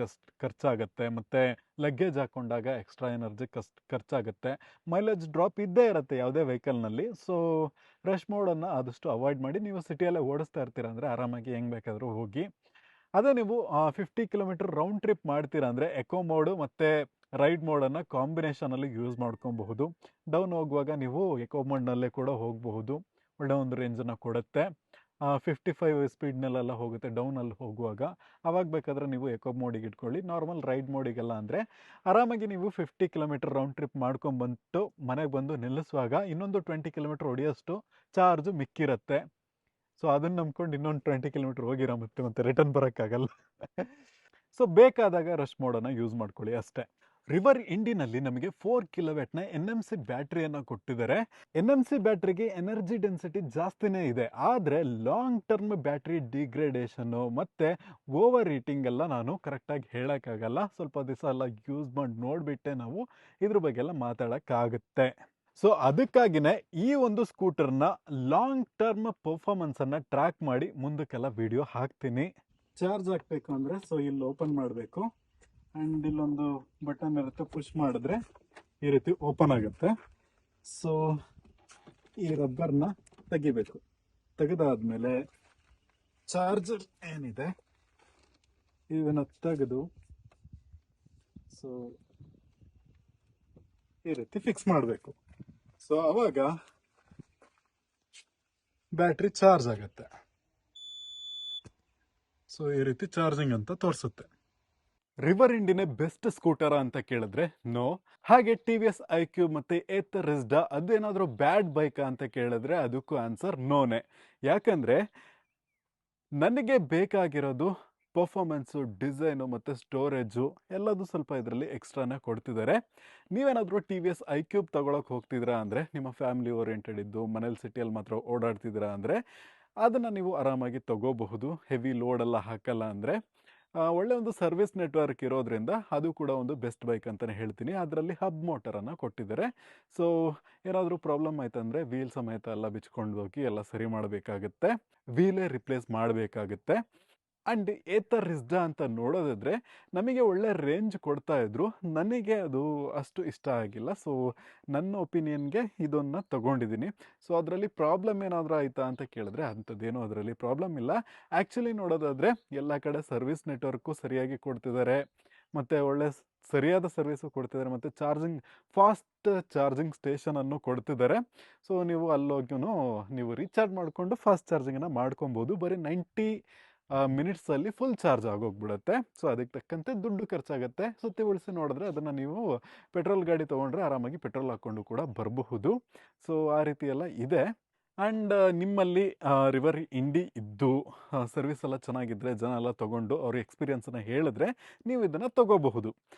ಖರ್ಚಾಗುತ್ತೆ, ಮತ್ತು ಲಗೇಜ್ ಹಾಕ್ಕೊಂಡಾಗ ಎಕ್ಸ್ಟ್ರಾ ಎನರ್ಜಿ ಖರ್ಚಾಗುತ್ತೆ. ಮೈಲೇಜ್ ಡ್ರಾಪ್ ಇದ್ದೇ ಇರುತ್ತೆ ಯಾವುದೇ ವೆಹಿಕಲ್ನಲ್ಲಿ. ಸೊ ರಶ್ ಮೋಡನ್ನು ಆದಷ್ಟು ಅವಾಯ್ಡ್ ಮಾಡಿ. ನೀವು ಸಿಟಿಯಲ್ಲೇ ಓಡಿಸ್ತಾ ಇರ್ತೀರ ಅಂದರೆ ಆರಾಮಾಗಿ ಹೆಂಗೆ ಬೇಕಾದರೂ ಹೋಗಿ. ಅದೇ ನೀವು 50 ಕಿಲೋಮೀಟರ್ ರೌಂಡ್ ಟ್ರಿಪ್ ಮಾಡ್ತೀರಾ ಅಂದರೆ ಎಕೋ ಮೋಡು ಮತ್ತು ರೈಡ್ ಮೋಡನ್ನು ಕಾಂಬಿನೇಷನಲ್ಲಿ ಯೂಸ್ ಮಾಡ್ಕೊಬಹುದು. ಡೌನ್ ಹೋಗುವಾಗ ನೀವು ಎಕೋ ಮೋಡ್ನಲ್ಲೇ ಕೂಡ ಹೋಗಬಹುದು. ಒಳ್ಳೆ ಒಂದು ರೇಂಜನ್ನು ಕೊಡುತ್ತೆ. 55 ಸ್ಪೀಡ್ನಲ್ಲೆಲ್ಲ ಹೋಗುತ್ತೆ ಡೌನಲ್ಲಿ ಹೋಗುವಾಗ. ಆವಾಗ ಬೇಕಾದರೆ ನೀವು ಎಕೋ ಮೋಡಿಗೆ ಇಟ್ಕೊಳ್ಳಿ. ನಾರ್ಮಲ್ ರೈಡ್ ಮೋಡಿಗೆಲ್ಲ ಅಂದರೆ ಆರಾಮಾಗಿ ನೀವು 50 ಕಿಲೋಮೀಟರ್ ರೌಂಡ್ ಟ್ರಿಪ್ ಮಾಡ್ಕೊಂಡ್ಬಂತು ಮನೆಗೆ ಬಂದು ನಿಲ್ಲಿಸುವಾಗ ಇನ್ನೊಂದು 20 ಕಿಲೋಮೀಟರ್ ಹೊಡೆಯೋಷ್ಟು ಚಾರ್ಜು ಮಿಕ್ಕಿರುತ್ತೆ. ಸೊ ಅದನ್ನು ನಂಬ್ಕೊಂಡು ಇನ್ನೊಂದು 20 ಕಿಲೋಮೀಟರ್ ಹೋಗಿರೋ ಮತ್ತೆ ರಿಟರ್ನ್ ಬರೋಕ್ಕಾಗಲ್ಲ. ಸೊ ಬೇಕಾದಾಗ ರಶ್ ಮೋಡನ್ನು ಯೂಸ್ ಮಾಡ್ಕೊಳ್ಳಿ ಅಷ್ಟೇ. ರಿವರ್ ಇಂಡಿನಲ್ಲಿ ನಮಗೆ 4 ಕಿಲೋವ್ಯಾಟ್ನ NMC ಬ್ಯಾಟ್ರಿಯನ್ನು ಕೊಟ್ಟಿದ್ದಾರೆ. NMC ಬ್ಯಾಟ್ರಿಗೆ ಎನರ್ಜಿ ಡೆನ್ಸಿಟಿ ಜಾಸ್ತಿನೇ ಇದೆ, ಆದರೆ ಲಾಂಗ್ ಟರ್ಮ್ ಬ್ಯಾಟ್ರಿ ಡಿಗ್ರೇಡೇಷನ್ನು ಮತ್ತು ಓವರ್ ಹೀಟಿಂಗ್ ಎಲ್ಲ ನಾನು ಕರೆಕ್ಟಾಗಿ ಹೇಳೋಕ್ಕಾಗಲ್ಲ. ಸ್ವಲ್ಪ ದಿವಸ ಎಲ್ಲ ಯೂಸ್ ಮಾಡಿ ನೋಡಿಬಿಟ್ಟೆ ನಾವು ಇದ್ರ ಬಗ್ಗೆ ಎಲ್ಲ ಮಾತಾಡೋಕ್ಕಾಗುತ್ತೆ. ಸೊ ಅದಕ್ಕಾಗಿಯೇ ಈ ಒಂದು ಸ್ಕೂಟರ್ನ ಲಾಂಗ್ ಟರ್ಮ್ ಪರ್ಫಾರ್ಮೆನ್ಸನ್ನು ಟ್ರ್ಯಾಕ್ ಮಾಡಿ ಮುಂದಕ್ಕೆಲ್ಲ ವಿಡಿಯೋ ಹಾಕ್ತೀನಿ. ಚಾರ್ಜ್ ಹಾಕಬೇಕು ಅಂದರೆ ಸೊ ಇಲ್ಲಿ ಓಪನ್ ಮಾಡಬೇಕು, ಆ್ಯಂಡ್ ಇಲ್ಲೊಂದು ಬಟನ್ ಇರುತ್ತೆ, ಪುಷ್ ಮಾಡಿದ್ರೆ ಈ ರೀತಿ ಓಪನ್ ಆಗುತ್ತೆ. ಸೊ ಈ ರಬ್ಬರ್ನ ತೆಗಿಬೇಕು. ತೆಗೆದಾದ್ಮೇಲೆ ಚಾರ್ಜರ್ ಏನಿದೆ ಇದನ್ನು ತೆಗೆದು ಸೊ ಈ ರೀತಿ ಫಿಕ್ಸ್ ಮಾಡಬೇಕು. ಸೊ ಅವಾಗ ಬ್ಯಾಟ್ರಿ ಚಾರ್ಜ್ ಆಗುತ್ತೆ. ಸೊ ಈ ರೀತಿ ಚಾರ್ಜಿಂಗ್ ಅಂತ ತೋರಿಸುತ್ತೆ. ರಿವರ್ ಇಂಡಿನೇ ಬೆಸ್ಟ್ ಸ್ಕೂಟರ ಅಂತ ಕೇಳಿದ್ರೆ ನೋ. ಹಾಗೆ TVS iQube ಮತ್ತು ಏತರ್ ರಿಸ್ಡಾ ಅದೇನಾದರೂ ಬ್ಯಾಡ್ ಬೈಕಾ ಅಂತ ಕೇಳಿದ್ರೆ ಅದಕ್ಕೂ ಆನ್ಸರ್ ನೋನೇ. ಯಾಕಂದರೆ ನನಗೆ ಬೇಕಾಗಿರೋದು ಪರ್ಫಾರ್ಮೆನ್ಸು, ಡಿಸೈನು ಮತ್ತು ಸ್ಟೋರೇಜು ಎಲ್ಲದೂ ಸ್ವಲ್ಪ ಇದರಲ್ಲಿ ಎಕ್ಸ್ಟ್ರಾನೇ ಕೊಡ್ತಿದ್ದಾರೆ. ನೀವೇನಾದರೂ ಟಿ ವಿ ಎಸ್ ಐಕ್ಯೂಬ್ ತೊಗೊಳಕ್ಕೆ ಹೋಗ್ತಿದ್ದೀರಾ ಅಂದರೆ, ನಿಮ್ಮ ಫ್ಯಾಮಿಲಿ ಓರಿಯೆಂಟೆಡ್ ಇದ್ದು ಮನೇಲಿ ಸಿಟಿಯಲ್ಲಿ ಮಾತ್ರ ಓಡಾಡ್ತಿದ್ದೀರಾ ಅಂದರೆ ಅದನ್ನು ನೀವು ಆರಾಮಾಗಿ ತೊಗೋಬಹುದು. ಹೆವಿ ಲೋಡೆಲ್ಲ ಹಾಕಲ್ಲ ಅಂದರೆ ಒಳ್ಳೆ ಒಂದು ಸರ್ವಿಸ್ ನೆಟ್ವರ್ಕ್ ಇರೋದ್ರಿಂದ ಅದು ಕೂಡ ಒಂದು ಬೆಸ್ಟ್ ಬೈಕ್ ಅಂತಲೇ ಹೇಳ್ತೀನಿ. ಅದರಲ್ಲಿ ಹಬ್ ಮೋಟರನ್ನು ಕೊಟ್ಟಿದ್ದಾರೆ. ಸೊ ಏನಾದರೂ ಪ್ರಾಬ್ಲಮ್ ಆಯ್ತಂದರೆ ವೀಲ್ ಸಮೇತ ಎಲ್ಲ ಬಿಚ್ಕೊಂಡು ಹೋಗಿ ಎಲ್ಲ ಸರಿ ಮಾಡಬೇಕಾಗುತ್ತೆ, ವೀಲೇ ರಿಪ್ಲೇಸ್ ಮಾಡಬೇಕಾಗುತ್ತೆ. ಆ್ಯಂಡ್ ಏತರ್ ರಿಸ್ಡಾ ಅಂತ ನೋಡೋದಾದರೆ ನಮಗೆ ಒಳ್ಳೆ ರೇಂಜ್ ಕೊಡ್ತಾ ಇದ್ರು, ನನಗೆ ಅದು ಅಷ್ಟು ಇಷ್ಟ ಆಗಿಲ್ಲ. ಸೊ ನನ್ನ ಒಪಿನಿಯನ್ಗೆ ಇದನ್ನು ತಗೊಂಡಿದ್ದೀನಿ. ಸೊ ಅದರಲ್ಲಿ ಪ್ರಾಬ್ಲಮ್ ಏನಾದರೂ ಆಯಿತಾ ಅಂತ ಕೇಳಿದ್ರೆ ಅಂಥದ್ದೇನೂ ಅದರಲ್ಲಿ ಪ್ರಾಬ್ಲಮ್ ಇಲ್ಲ. ಆ್ಯಕ್ಚುಲಿ ನೋಡೋದಾದರೆ ಎಲ್ಲ ಕಡೆ ಸರ್ವಿಸ್ ನೆಟ್ವರ್ಕು ಸರಿಯಾಗಿ ಕೊಡ್ತಿದ್ದಾರೆ, ಮತ್ತು ಒಳ್ಳೆ ಸರಿಯಾದ ಸರ್ವಿಸು ಕೊಡ್ತಿದ್ದಾರೆ, ಮತ್ತು ಫಾಸ್ಟ್ ಚಾರ್ಜಿಂಗ್ ಸ್ಟೇಷನನ್ನು ಕೊಡ್ತಿದ್ದಾರೆ. ಸೊ ನೀವು ಅಲ್ಲೋಗಿಯೂ ನೀವು ರೀಚಾರ್ಜ್ ಮಾಡಿಕೊಂಡು ಫಾಸ್ಟ್ ಚಾರ್ಜಿಂಗನ್ನು ಮಾಡ್ಕೊಬೋದು. ಬರೀ 90 ಮಿನಿಟ್ಸಲ್ಲಿ ಫುಲ್ ಚಾರ್ಜ್ ಆಗೋಗ್ಬಿಡುತ್ತೆ. ಸೊ ಅದಕ್ಕೆ ತಕ್ಕಂತೆ ದುಡ್ಡು ಖರ್ಚಾಗುತ್ತೆ. ಸುತ್ತಿ ಉಳಿಸಿ ನೋಡಿದ್ರೆ ಅದನ್ನು ನೀವು ಪೆಟ್ರೋಲ್ ಗಾಡಿ ತೊಗೊಂಡ್ರೆ ಆರಾಮಾಗಿ ಪೆಟ್ರೋಲ್ ಹಾಕ್ಕೊಂಡು ಕೂಡ ಬರಬಹುದು. ಸೊ ಆ ರೀತಿ ಎಲ್ಲ ಇದೆ. ಆ್ಯಂಡ್ ನಿಮ್ಮಲ್ಲಿ ರಿವರ್ ಇಂಡಿ ಇದ್ದು ಸರ್ವಿಸ್ ಎಲ್ಲ ಚೆನ್ನಾಗಿದ್ದರೆ ಜನ ಎಲ್ಲ ತೊಗೊಂಡು ಅವ್ರ ಎಕ್ಸ್ಪೀರಿಯನ್ಸನ್ನು ಹೇಳಿದ್ರೆ ನೀವು ಇದನ್ನು ತೊಗೋಬಹುದು.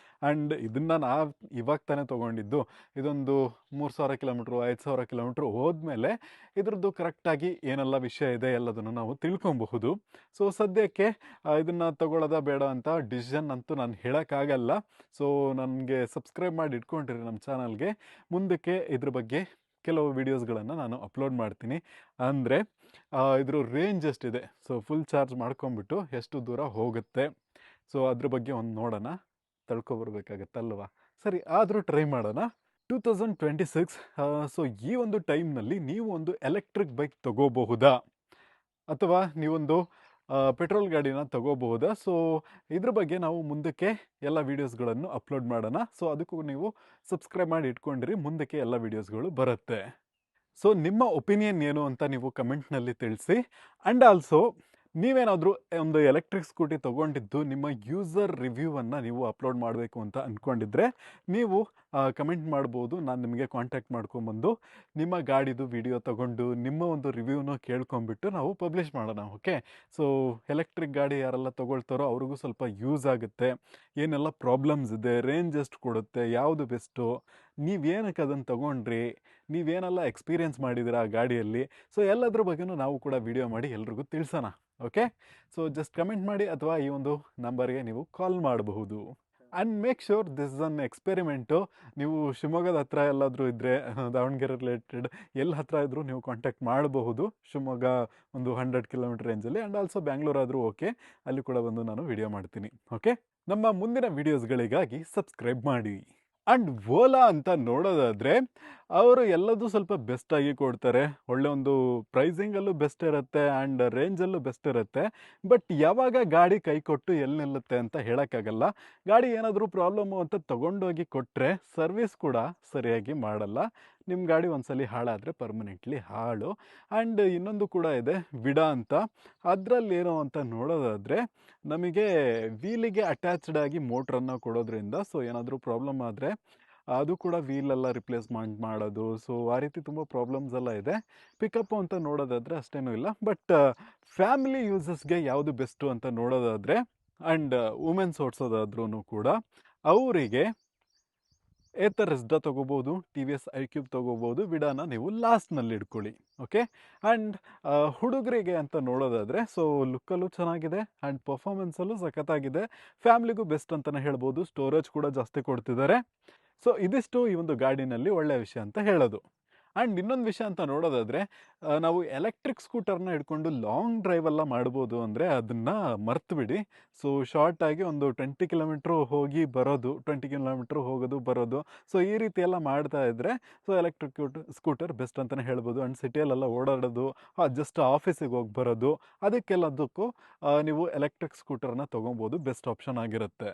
ಆ್ಯಂಡ್ ಇದನ್ನು ಇವಾಗ ತಾನೇ ತೊಗೊಂಡಿದ್ದು, ಇದೊಂದು 3000 ಕಿಲೋಮೀಟ್ರು 5000 ಕಿಲೋಮೀಟ್ರ್ ಹೋದ್ಮೇಲೆ ಇದ್ರದ್ದು ಕರೆಕ್ಟಾಗಿ ಏನೆಲ್ಲ ವಿಷಯ ಇದೆ ಎಲ್ಲದನ್ನು ನಾವು ತಿಳ್ಕೊಬಹುದು. ಸೊ ಸದ್ಯಕ್ಕೆ ಇದನ್ನು ತೊಗೊಳ್ಳೋದ ಬೇಡ ಅಂತ ಡಿಸಿಷನ್ ಅಂತೂ ನಾನು ಹೇಳೋಕ್ಕಾಗಲ್ಲ. ಸೊ ನನಗೆ ಸಬ್ಸ್ಕ್ರೈಬ್ ಮಾಡಿ ಇಟ್ಕೊಂಡಿರಿ ನಮ್ಮ ಚಾನಲ್ಗೆ. ಮುಂದಕ್ಕೆ ಇದ್ರ ಬಗ್ಗೆ ಕೆಲವು ವೀಡಿಯೋಸ್ಗಳನ್ನು ನಾನು ಅಪ್ಲೋಡ್ ಮಾಡ್ತೀನಿ. ಅಂದರೆ ಇದ್ರ ರೇಂಜ್ ಎಷ್ಟಿದೆ, ಸೊ ಫುಲ್ ಚಾರ್ಜ್ ಮಾಡ್ಕೊಂಬಿಟ್ಟು ಎಷ್ಟು ದೂರ ಹೋಗುತ್ತೆ, ಸೊ ಅದ್ರ ಬಗ್ಗೆ ಒಂದು ನೋಡೋಣ. ತಳ್ಕೊಬರ್ಬೇಕಾಗತ್ತಲ್ವ? ಸರಿ, ಆದರೂ ಟ್ರೈ ಮಾಡೋಣ. 2026 ಸೊ ಈ ಒಂದು ಟೈಮ್ನಲ್ಲಿ ನೀವು ಒಂದು ಎಲೆಕ್ಟ್ರಿಕ್ ಬೈಕ್ ತಗೋಬಹುದಾ ಅಥವಾ ನೀವೊಂದು ಪೆಟ್ರೋಲ್ ಗಾಡಿನ ತಗೋಬಹುದಾ? ಸೊ ಇದ್ರ ಬಗ್ಗೆ ನಾವು ಮುಂದಕ್ಕೆ ಎಲ್ಲ ವೀಡಿಯೋಸ್ಗಳನ್ನು ಅಪ್ಲೋಡ್ ಮಾಡೋಣ. ಸೊ ಅದಕ್ಕೂ ನೀವು ಸಬ್ಸ್ಕ್ರೈಬ್ ಮಾಡಿ ಇಟ್ಕೊಂಡಿರಿ, ಮುಂದಕ್ಕೆ ಎಲ್ಲ ವೀಡಿಯೋಸ್ಗಳು ಬರುತ್ತೆ. ಸೊ ನಿಮ್ಮ ಒಪಿನಿಯನ್ ಏನು ಅಂತ ನೀವು ಕಮೆಂಟ್ನಲ್ಲಿ ತಿಳಿಸಿ. ಆ್ಯಂಡ್ ಆಲ್ಸೋ ನೀವೇನಾದರೂ ಒಂದು ಎಲೆಕ್ಟ್ರಿಕ್ ಸ್ಕೂಟಿ ತೊಗೊಂಡಿದ್ದು ನಿಮ್ಮ ಯೂಸರ್ ರಿವ್ಯೂವನ್ನು ನೀವು ಅಪ್ಲೋಡ್ ಮಾಡಬೇಕು ಅಂತ ಅಂದ್ಕೊಂಡಿದ್ರೆ ನೀವು ಕಮೆಂಟ್ ಮಾಡ್ಬೋದು. ನಾನು ನಿಮಗೆ ಕಾಂಟ್ಯಾಕ್ಟ್ ಮಾಡ್ಕೊಂಬಂದು ನಿಮ್ಮ ಗಾಡಿದು ವಿಡಿಯೋ ತೊಗೊಂಡು ನಿಮ್ಮ ಒಂದು ರಿವ್ಯೂನ ಕೇಳ್ಕೊಂಬಿಟ್ಟು ನಾವು ಪಬ್ಲಿಷ್ ಮಾಡೋಣ. ಓಕೆ, ಸೊ ಎಲೆಕ್ಟ್ರಿಕ್ ಗಾಡಿ ಯಾರೆಲ್ಲ ತೊಗೊಳ್ತಾರೋ ಅವ್ರಿಗೂ ಸ್ವಲ್ಪ ಯೂಸ್ ಆಗುತ್ತೆ. ಏನೆಲ್ಲ ಪ್ರಾಬ್ಲಮ್ಸ್ ಇದೆ, ರೇಂಜ್ ಎಷ್ಟು ಕೊಡುತ್ತೆ, ಯಾವುದು ಬೆಸ್ಟು, ನೀವೇನಕ್ಕೆ ಅದನ್ನು ತೊಗೊಂಡ್ರಿ, ನೀವೇನೆಲ್ಲ ಎಕ್ಸ್ಪೀರಿಯೆನ್ಸ್ ಮಾಡಿದ್ದೀರಾ ಆ ಗಾಡಿಯಲ್ಲಿ, ಸೊ ಎಲ್ಲದ್ರ ಬಗ್ಗೆನೂ ನಾವು ಕೂಡ ವಿಡಿಯೋ ಮಾಡಿ ಎಲ್ರಿಗೂ ತಿಳಿಸೋಣ. ಓಕೆ, ಸೊ ಜಸ್ಟ್ ಕಮೆಂಟ್ ಮಾಡಿ ಅಥವಾ ಈ ಒಂದು ನಂಬರ್ಗೆ ನೀವು ಕಾಲ್ ಮಾಡಬಹುದು. And make sure this is an experiment. ನೀವು ಶಿವಮೊಗ್ಗದ ಹತ್ರ ಎಲ್ಲಾದರೂ ಇದ್ದರೆ, ದಾವಣಗೆರೆ ರಿಲೇಟೆಡ್ ಎಲ್ಲಿ ಹತ್ರ ಇದ್ದರೂ ನೀವು ಕಾಂಟ್ಯಾಕ್ಟ್ ಮಾಡಬಹುದು. ಶಿವಮೊಗ್ಗ ಒಂದು 100 ಕಿಲೋಮೀಟರ್ ರೇಂಜಲ್ಲಿ. ಆ್ಯಂಡ್ ಆಲ್ಸೋ ಬ್ಯಾಂಗ್ಳೂರ್ ಆದರೂ ಓಕೆ, ಅಲ್ಲಿ ಕೂಡ ಬಂದು ನಾನು ವಿಡಿಯೋ ಮಾಡ್ತೀನಿ. ಓಕೆ, ನಮ್ಮ ಮುಂದಿನ ವೀಡಿಯೋಸ್ಗಳಿಗಾಗಿ ಸಬ್ಸ್ಕ್ರೈಬ್ ಮಾಡಿ. ಆ್ಯಂಡ್ ಓಲಾ ಅಂತ ನೋಡೋದಾದರೆ ಅವರು ಎಲ್ಲದೂ ಸ್ವಲ್ಪ ಬೆಸ್ಟಾಗಿ ಕೊಡ್ತಾರೆ. ಒಳ್ಳೆ ಒಂದು ಪ್ರೈಸಿಂಗಲ್ಲೂ ಬೆಸ್ಟ್ ಇರುತ್ತೆ ಆ್ಯಂಡ್ ರೇಂಜಲ್ಲೂ ಬೆಸ್ಟ್ ಇರುತ್ತೆ. ಬಟ್ ಯಾವಾಗ ಗಾಡಿ ಕೈ ಕೊಟ್ಟು ಎಲ್ಲಿ ನಿಲ್ಲುತ್ತೆ ಅಂತ ಹೇಳೋಕ್ಕಾಗಲ್ಲ. ಗಾಡಿ ಏನಾದರೂ ಪ್ರಾಬ್ಲಮ್ಮು ಅಂತ ತೊಗೊಂಡೋಗಿ ಕೊಟ್ಟರೆ ಸರ್ವಿಸ್ ಕೂಡ ಸರಿಯಾಗಿ ಮಾಡಲ್ಲ. ನಿಮ್ಮ ಗಾಡಿ ಒಂದ್ಸಲಿ ಹಾಳಾದರೆ ಪರ್ಮನೆಂಟ್ಲಿ ಹಾಳು. ಆ್ಯಂಡ್ ಇನ್ನೊಂದು ಕೂಡ ಇದೆ ವಿಡಾ ಅಂತ. ಅದರಲ್ಲಿ ಏನು ಅಂತ ನೋಡೋದಾದರೆ ನಮಗೆ ವೀಲಿಗೆ ಅಟ್ಯಾಚ್ಡ್ ಆಗಿ ಮೋಟ್ರನ್ನು ಕೊಡೋದ್ರಿಂದ ಸೊ ಏನಾದರೂ ಪ್ರಾಬ್ಲಮ್ ಆದರೆ ಅದು ಕೂಡ ವೀಲೆಲ್ಲ ರಿಪ್ಲೇಸ್ ಮಾಡೋದು, ಸೊ ಆ ರೀತಿ ತುಂಬ ಪ್ರಾಬ್ಲಮ್ಸ್ ಎಲ್ಲ ಇದೆ. ಪಿಕಪ್ಪು ಅಂತ ನೋಡೋದಾದರೆ ಅಷ್ಟೇನೂ ಇಲ್ಲ. ಬಟ್ ಫ್ಯಾಮಿಲಿ ಯೂಸಸ್ಗೆ ಯಾವುದು ಬೆಸ್ಟು ಅಂತ ನೋಡೋದಾದರೆ ಆ್ಯಂಡ್ ವುಮೆನ್ಸ್ ಓಡಿಸೋದಾದ್ರೂ ಕೂಡ ಅವರಿಗೆ ಏತರ್ ರಿಸ್ಡಾ ತೊಗೋಬೋದು, ಟಿ ವಿ ಎಸ್ ಐಕ್ಯೂಬ್ ತೊಗೋಬೋದು. ವಿಡಾನ ನೀವು ಲಾಸ್ಟ್ನಲ್ಲಿ ಇಟ್ಕೊಳ್ಳಿ. ಓಕೆ, ಆ್ಯಂಡ್ ಹುಡುಗರಿಗೆ ಅಂತ ನೋಡೋದಾದರೆ ಸೊ ಲುಕ್ಕಲ್ಲೂ ಚೆನ್ನಾಗಿದೆ ಆ್ಯಂಡ್ ಪರ್ಫಾರ್ಮೆನ್ಸಲ್ಲೂ ಸಖತ್ತಾಗಿದೆ. ಫ್ಯಾಮ್ಲಿಗೂ ಬೆಸ್ಟ್ ಅಂತಲೇ ಹೇಳ್ಬೋದು. ಸ್ಟೋರೇಜ್ ಕೂಡ ಜಾಸ್ತಿ ಕೊಡ್ತಿದ್ದಾರೆ. ಸೊ ಇದಿಷ್ಟು ಈ ಒಂದು ಗಾಡಿನಲ್ಲಿ ಒಳ್ಳೆಯ ವಿಷಯ ಅಂತ ಹೇಳೋದು. ಆ್ಯಂಡ್ ಇನ್ನೊಂದು ವಿಷಯ ಅಂತ ನೋಡೋದಾದರೆ ನಾವು ಎಲೆಕ್ಟ್ರಿಕ್ ಸ್ಕೂಟರ್ನ ಹಿಡ್ಕೊಂಡು ಲಾಂಗ್ ಡ್ರೈವೆಲ್ಲ ಮಾಡ್ಬೋದು ಅಂದರೆ ಅದನ್ನು ಮರ್ತುಬಿಡಿ. ಸೊ ಶಾರ್ಟಾಗಿ ಒಂದು 20 ಕಿಲೋಮೀಟ್ರು ಹೋಗಿ ಬರೋದು, 20 ಕಿಲೋಮೀಟ್ರ್ ಹೋಗೋದು ಬರೋದು, ಸೊ ಈ ರೀತಿ ಎಲ್ಲ ಮಾಡ್ತಾ ಇದ್ದರೆ ಸೊ ಎಲೆಕ್ಟ್ರಿಕ್ ಸ್ಕೂಟರ್ ಬೆಸ್ಟ್ ಅಂತಲೇ ಹೇಳ್ಬೋದು. ಆ್ಯಂಡ್ ಸಿಟಿಯಲ್ಲೆಲ್ಲ ಓಡಾಡೋದು, ಜಸ್ಟ್ ಆಫೀಸಿಗೆ ಹೋಗಿ ಬರೋದು, ಅದಕ್ಕೆಲ್ಲದಕ್ಕೂ ನೀವು ಎಲೆಕ್ಟ್ರಿಕ್ ಸ್ಕೂಟರ್ನ ತೊಗೊಬೋದು, ಬೆಸ್ಟ್ ಆಪ್ಷನ್ ಆಗಿರುತ್ತೆ.